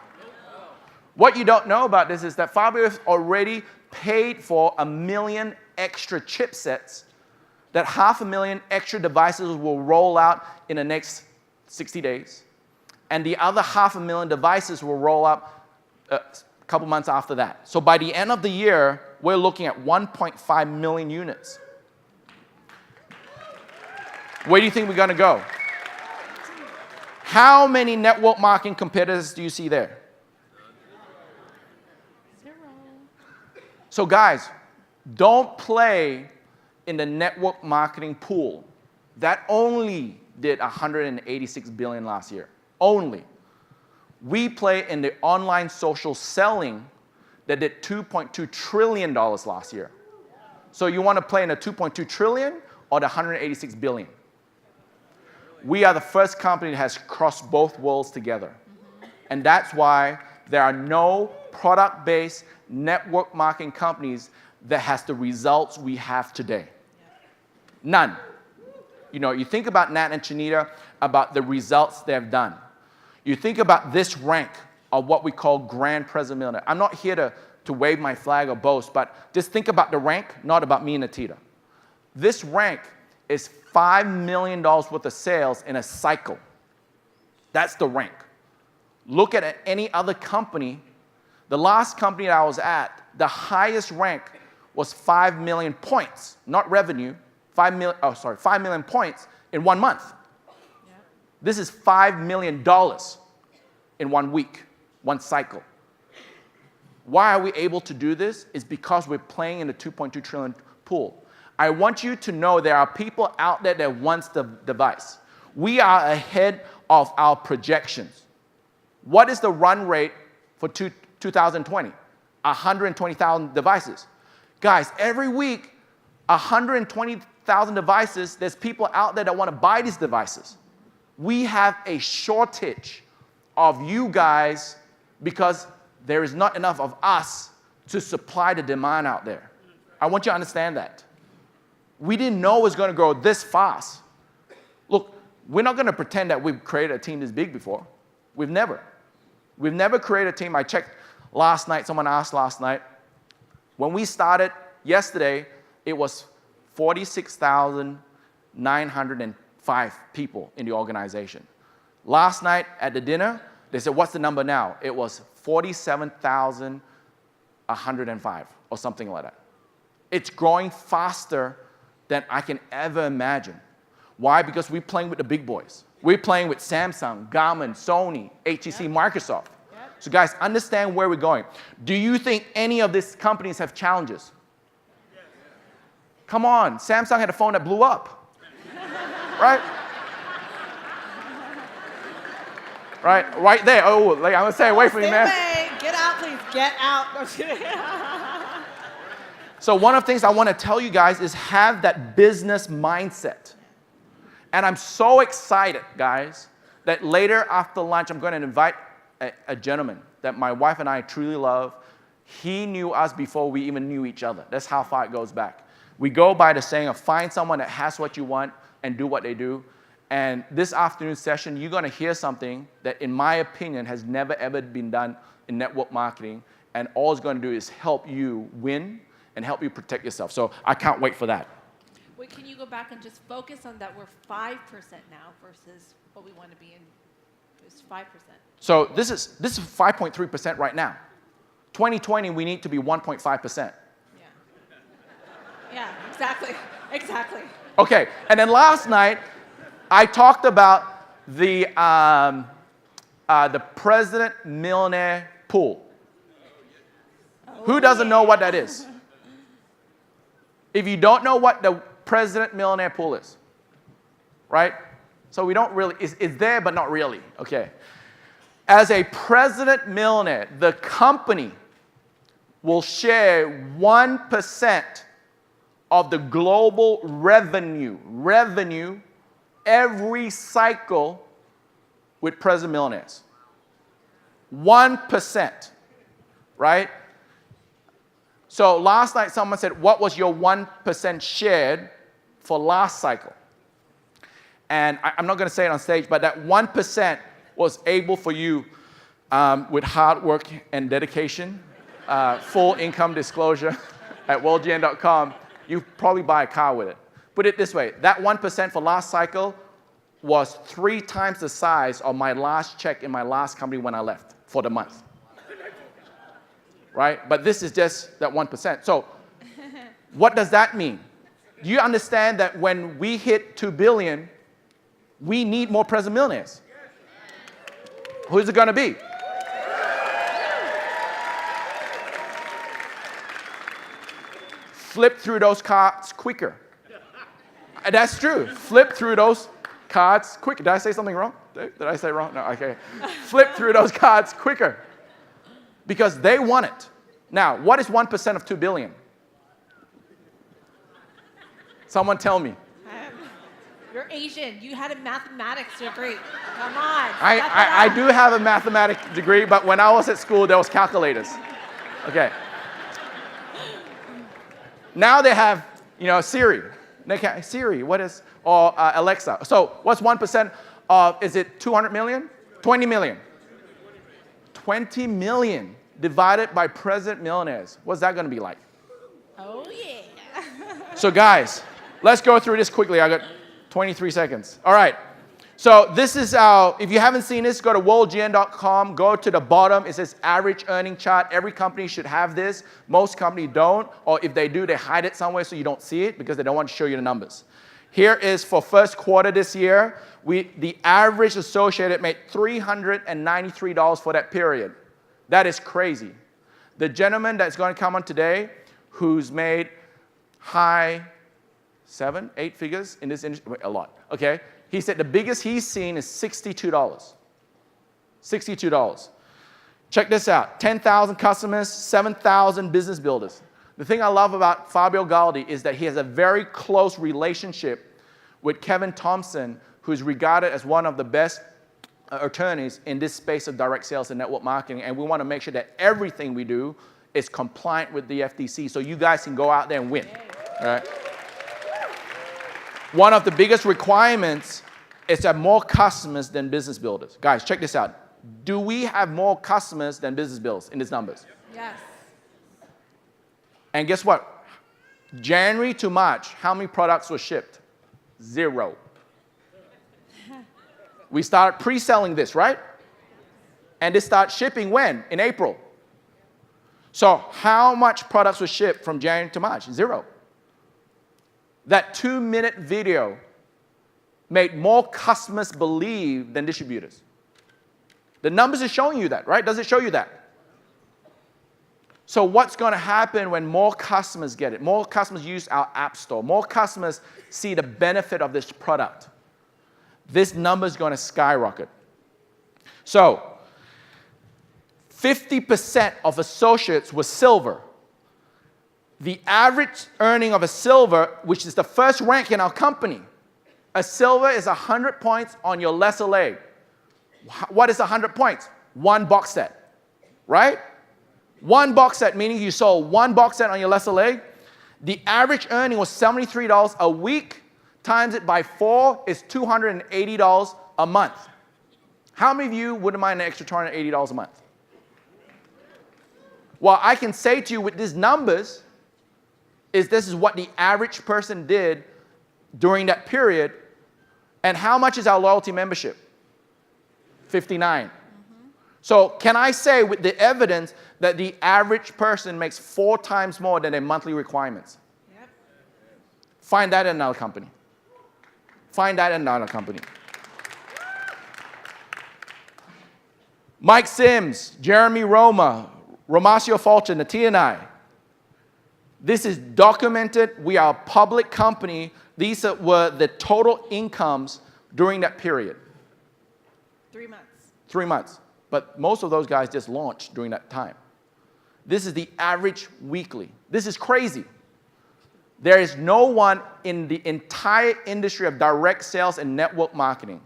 What you don't know about this is that Fabio has already paid for 1 million extra chipsets, that 500,000 extra devices will roll out in the next 60 days. And the other 500,000 devices will roll out a couple months after that. So by the end of the year, we're looking at 1.5 million units. Where do you think we're going to go? How many network marketing competitors do you see there? 0. So guys, don't play in the network marketing pool. That only did 186 billion last year. Only. We play in the online social selling that did $2.2 trillion last year. So you want to play in the 2.2 trillion or the 186 billion? We are the first company that has crossed both worlds together. And that's why there are no product-based network marketing companies that has the results we have today. None. You know, you think about Nat and Chinita, about the results they've done. You think about this rank of what we call Grand President Millionaire. I'm not here to wave my flag or boast, but just think about the rank, not about me and Natita. This rank is $5 million worth of sales in a cycle. That's the rank. Look at any other company. The last company that I was at, the highest rank was 5 million points, not revenue, 5 million points in 1 month. Yeah. This is $5 million in 1 week, 1 cycle. Why are we able to do this? It's because we're playing in the 2.2 trillion pool. I want you to know there are people out there that wants the device. We are ahead of our projections. What is the run rate for 2020? 120,000 devices. Guys, every week, 120,000 devices, there's people out there that want to buy these devices. We have a shortage of you guys because there is not enough of us to supply the demand out there. I want you to understand that. We didn't know it was going to grow this fast. Look, we're not going to pretend that we've created a team this big before. We've never created a team. I checked last night, someone asked last night. When we started yesterday, it was 46,905 people in the organization. Last night at the dinner, they said, what's the number now? It was 47,105 or something like that. It's growing faster than I can ever imagine. Why? Because we're playing with the big boys. We're playing with Samsung, Garmin, Sony, HTC, Microsoft. So guys, understand where we're going. Do you think any of these companies have challenges? Come on, Samsung had a phone that blew up, right? Right there. Oh, like I'm gonna stay away from you, man. Get out, please. Get out. So one of the things I want to tell you guys is have that business mindset. And I'm so excited, guys, that later after lunch, I'm going to invite a gentleman that my wife and I truly love. He knew us before we even knew each other. That's how far it goes back. We go by the saying of find someone that has what you want and do what they do. And this afternoon session, you're going to hear something that, in my opinion, has never, ever been done in network marketing. And all it's going to do is help you win and help you protect yourself. So I can't wait for that. Wait, can you go back and just focus on that we're 5% now versus what we want to be in? It's 5%. So this is 5.3% right now. 2020, we need to be 1.5%. Yeah, exactly. Exactly. Okay, and then last night, I talked about the President Millionaire Pool. Who doesn't know what that is? If you don't know what the President Millionaire Pool is, right? So we don't really, it's there, but not really, okay. As a President Millionaire, the company will share 1% of the global revenue every cycle with President Millionaires. 1%, right? So last night someone said, what was your 1% shared for last cycle? And I'm not going to say it on stage, but that 1% was able for you with hard work and dedication, full income disclosure at worldgn.com, you probably buy a car with it. Put it this way, that 1% for last cycle was 3 times the size of my last check in my last company when I left for the month. Right? But this is just that 1%. So what does that mean? Do you understand that when we hit 2 billion, we need more President Millionaires? Who's it going to be? Flip through those cards quicker. That's true. Flip through those cards quicker. Did I say something wrong? Did I say wrong? No, okay. Flip through those cards quicker. Because they want it. Now, what is 1% of 2 billion? Someone tell me. You're Asian. You had a mathematics degree. Come on. I do have a mathematics degree, but when I was at school, there was calculators. Okay. Now they have, Siri. Siri, what is, or Alexa. So what's 1% of, is it 200 million? 20 million. 20 million divided by President Millionaires. What's that going to be like? Oh, yeah. So guys, let's go through this quickly. I got 23 seconds. All right. So this is our, if you haven't seen this, go to worldgn.com. Go to the bottom. It says average earning chart. Every company should have this. Most companies don't. Or if they do, they hide it somewhere so you don't see it because they don't want to show you the numbers. Here is for first quarter this year. The average associated made $393 for that period. That is crazy. The gentleman that's going to come on today who's made high 7, 8 figures in this industry, a lot, okay? He said the biggest he's seen is $62. $62. Check this out, 10,000 customers, 7,000 business builders. The thing I love about Fabio Galdi is that he has a very close relationship with Kevin Thompson, who's regarded as one of the best attorneys in this space of direct sales and network marketing, and we want to make sure that everything we do is compliant with the FTC so you guys can go out there and win. All right? One of the biggest requirements is to have more customers than business builders. Guys, check this out. Do we have more customers than business builders in these numbers? Yes. And guess what? January to March, how many products were shipped? 0. We started pre-selling this, right? And they start shipping when? In April. So how much products were shipped from January to March? 0. That 2-minute video made more customers believe than distributors. The numbers are showing you that, right? Does it show you that? So what's going to happen when more customers get it? More customers use our app store. More customers see the benefit of this product. This number is going to skyrocket. So 50% of associates were silver. The average earning of a silver, which is the first rank in our company, a silver is 100 points on your lesser leg. What is 100 points? 1 box set, right? 1 box set, meaning you sold 1 box set on your lesser leg. The average earning was $73 a week. Times it by 4 is $280 a month. How many of you wouldn't mind an extra $280 a month? Well, I can say to you with these numbers, this is what the average person did during that period. And how much is our loyalty membership? 59. So can I say with the evidence that the average person makes 4 times more than their monthly requirements? Yep. Find that in another company. Find that in another company. Mike Sims, Jeremy Roma, Romasio Fulcher, Natia and I. This is documented. We are a public company. These were the total incomes during that period. 3 months. 3 months. But most of those guys just launched during that time. This is the average weekly. This is crazy. There is no one in the entire industry of direct sales and network marketing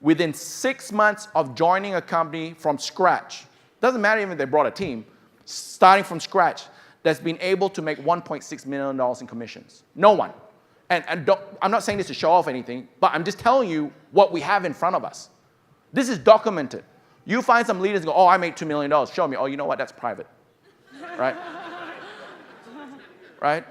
within 6 months of joining a company from scratch, doesn't matter even if they brought a team, starting from scratch, that's been able to make $1.6 million in commissions. No one. And I'm not saying this to show off anything, but I'm just telling you what we have in front of us. This is documented. You find some leaders and go, oh, I made $2 million. Show me. Oh, you know what? That's private. Right? Right?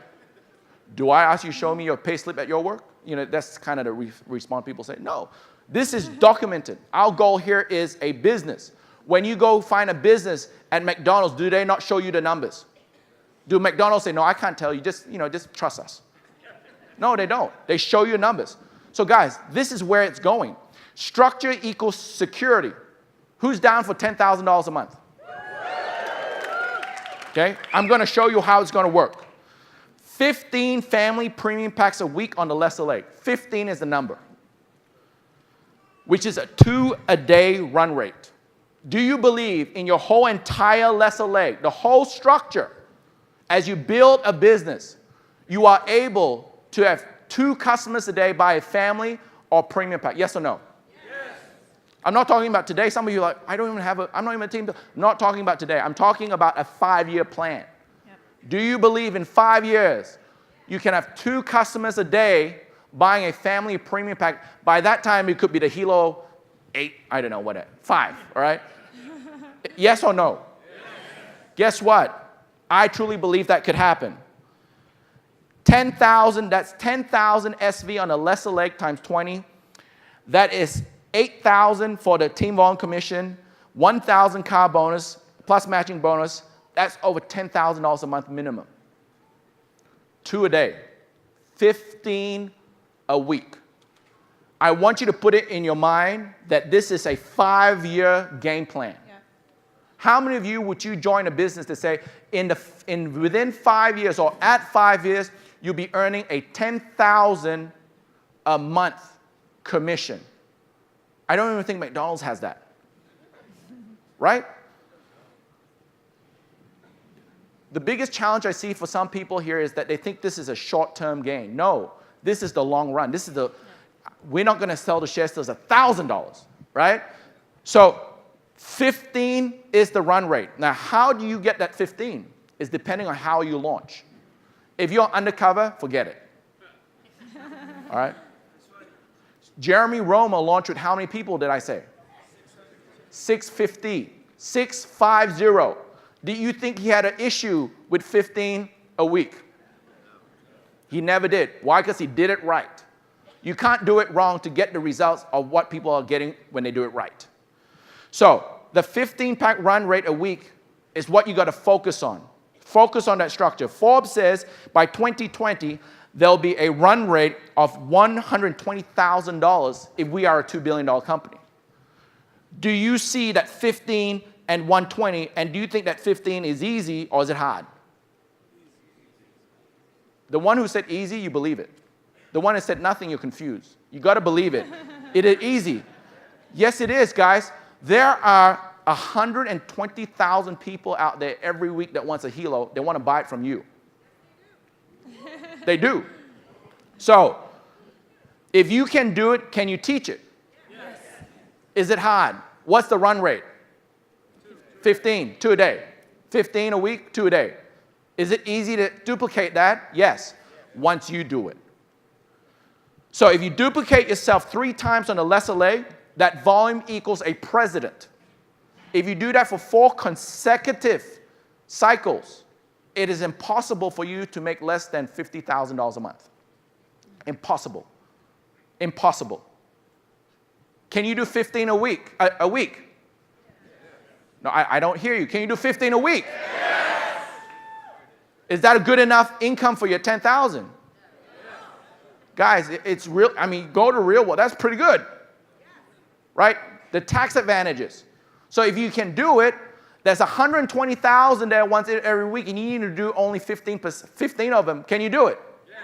Do I ask you to show me your pay slip at your work? You know, that's kind of the response people say. No. This is documented. Our goal here is a business. When you go find a business at McDonald's, do they not show you the numbers? Do McDonald's say, no, I can't tell you, just trust us? No, they don't. They show you numbers. So guys, this is where it's going. Structure equals security. Who's down for $10,000 a month? Okay, I'm going to show you how it's going to work. 15 family premium packs a week on the lesser leg. 15 is the number, which is a 2-a-day run rate. Do you believe in your whole entire lesser leg, the whole structure, as you build a business, you are able to have 2 customers a day by a family or premium pack? Yes or no? Yes. I'm not talking about today. Some of you are like, I'm not even a team. I'm not talking about today. I'm talking about a 5-year plan. Yep. Do you believe in 5 years you can have 2 customers a day buying a family premium pack? By that time, it could be the Hilo 8, I don't know what, 5, all right? Yes or no? Yes. Guess what? I truly believe that could happen. 10,000, that's 10,000 SV on a lesser leg times 20. That is 8,000 for the team volume commission, 1,000 car bonus, plus matching bonus. That's over $10,000 a month minimum. 2 a day, 15 a week. I want you to put it in your mind that this is a 5-year game plan. Yeah. How many of you would you join a business to say within 5 years or at 5 years, you'll be earning a $10,000 a month commission. I don't even think McDonald's has that. Right? The biggest challenge I see for some people here is that they think this is a short-term gain. No, this is the long run. We're not going to sell the shares till it's $1,000, right? So 15 is the run rate. Now, how do you get that 15? It's depending on how you launch. If you're undercover, forget it. All right? Jeremy Roma launched with how many people did I say? 650. 650. Do you think he had an issue with 15 a week? He never did. Why? Because he did it right. You can't do it wrong to get the results of what people are getting when they do it right. So the 15-pack run rate a week is what you got to focus on. Focus on that structure. Forbes says by 2020, there'll be a run rate of $120,000 if we are a $2 billion company. Do you see that 15 and 120, and do you think that 15 is easy or is it hard? The one who said easy, you believe it. The one that said nothing, you're confused. You got to believe it. It is easy. Yes, it is, guys. There are 120,000 people out there every week that wants a Hilo. They want to buy it from you. They do. So, if you can do it, can you teach it? Yes. Is it hard? What's the run rate? 15, 2 a day. 15 a week, 2 a day. Is it easy to duplicate that? Yes, once you do it. So if you duplicate yourself 3 times on the lesser leg, that volume equals a president. If you do that for 4 consecutive cycles, it is impossible for you to make less than $50,000 a month. Impossible. Impossible. Can you do 15 a week? A week? No, I don't hear you. Can you do 15 a week? Yes. Is that a good enough income for your 10,000? Yes. Guys, it's real. I mean, go to real world. That's pretty good. Right? The tax advantages. So if you can do it, there's 120,000 there once every week, and you need to do only 15 of them. Can you do it? Yes.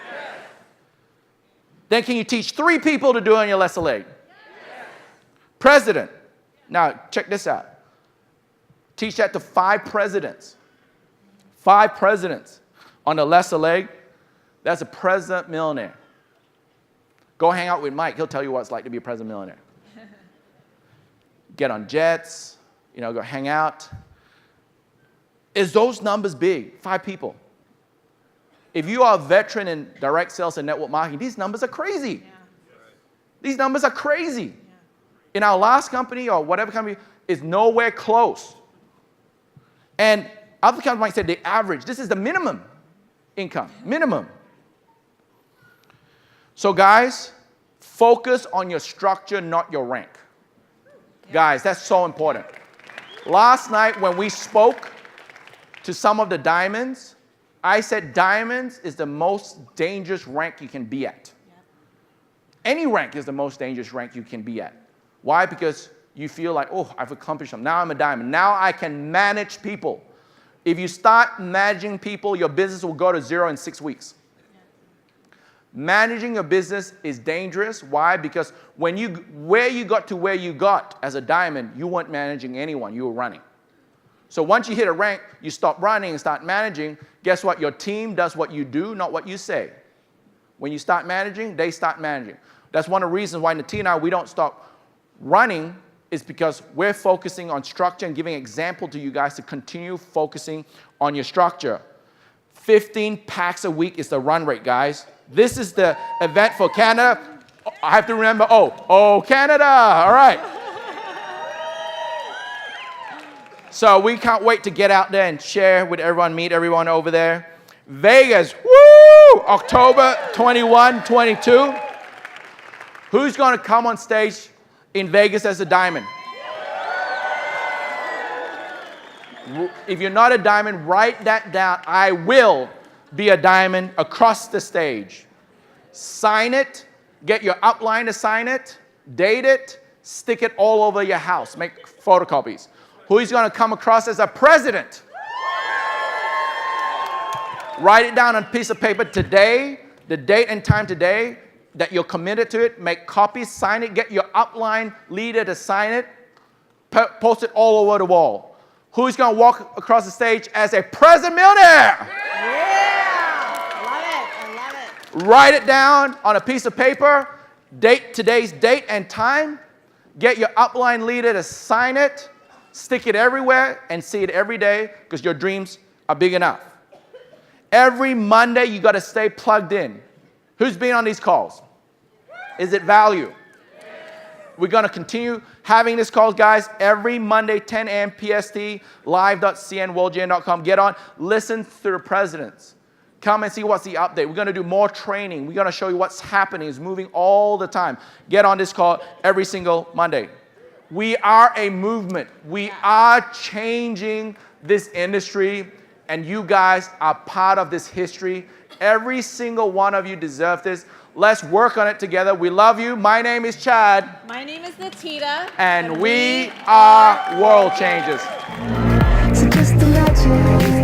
Then can you teach 3 people to do it on your lesser leg? Yes. President. Now, check this out. Teach that to 5 presidents. 5 presidents on the lesser leg. That's a president millionaire. Go hang out with Mike. He'll tell you what it's like to be a president millionaire. Get on jets, go hang out. Is those numbers big? 5 people. If you are a veteran in direct sales and network marketing, these numbers are crazy. Yeah. These numbers are crazy. Yeah. In our last company or whatever company, it's nowhere close. And other companies might say the average. This is the minimum income. Minimum. So guys, focus on your structure, not your rank. Yeah. Guys, that's so important. Last night when we spoke to some of the diamonds, I said diamonds is the most dangerous rank you can be at. Yeah. Any rank is the most dangerous rank you can be at. Why? Because you feel like, oh, I've accomplished something. Now I'm a diamond. Now I can manage people. If you start managing people, your business will go to 0 in 6 weeks. Yeah. Managing your business is dangerous. Why? Because where you got to where you got as a diamond, you weren't managing anyone. You were running. So once you hit a rank, you stop running and start managing. Guess what? Your team does what you do, not what you say. When you start managing, they start managing. That's one of the reasons why Natina and I, we don't stop running, is because we're focusing on structure and giving an example to you guys to continue focusing on your structure. 15 packs a week is the run rate, guys. This is the event for Canada. I have to remember, Canada, all right. So we can't wait to get out there and share with everyone, meet everyone over there. Vegas, woo! October 21, 22. Who's going to come on stage in Vegas as a diamond? If you're not a diamond, write that down. I will be a diamond across the stage. Sign it. Get your upline to sign it. Date it. Stick it all over your house. Make photocopies. Who is going to come across as a president? Write it down on a piece of paper today, the date and time today that you're committed to it. Make copies, sign it, get your upline leader to sign it, post it all over the wall. Who's going to walk across the stage as a present millionaire? Write it down on a piece of paper, today's date and time. Get your upline leader to sign it, stick it everywhere, and see it every day because your dreams are big enough. Every Monday, you got to stay plugged in. Who's been on these calls? Is it value? We're going to continue having these calls, guys, every Monday, 10 a.m. PST, live.cnworldgn.com. Get on, listen to the presidents. Come and see what's the update. We're going to do more training. We're going to show you what's happening. It's moving all the time. Get on this call every single Monday. We are a movement. We are changing this industry, and you guys are part of this history. Every single one of you deserve this. Let's work on it together. We love you. My name is Chad. My name is Natita. And we are world changers. So just imagine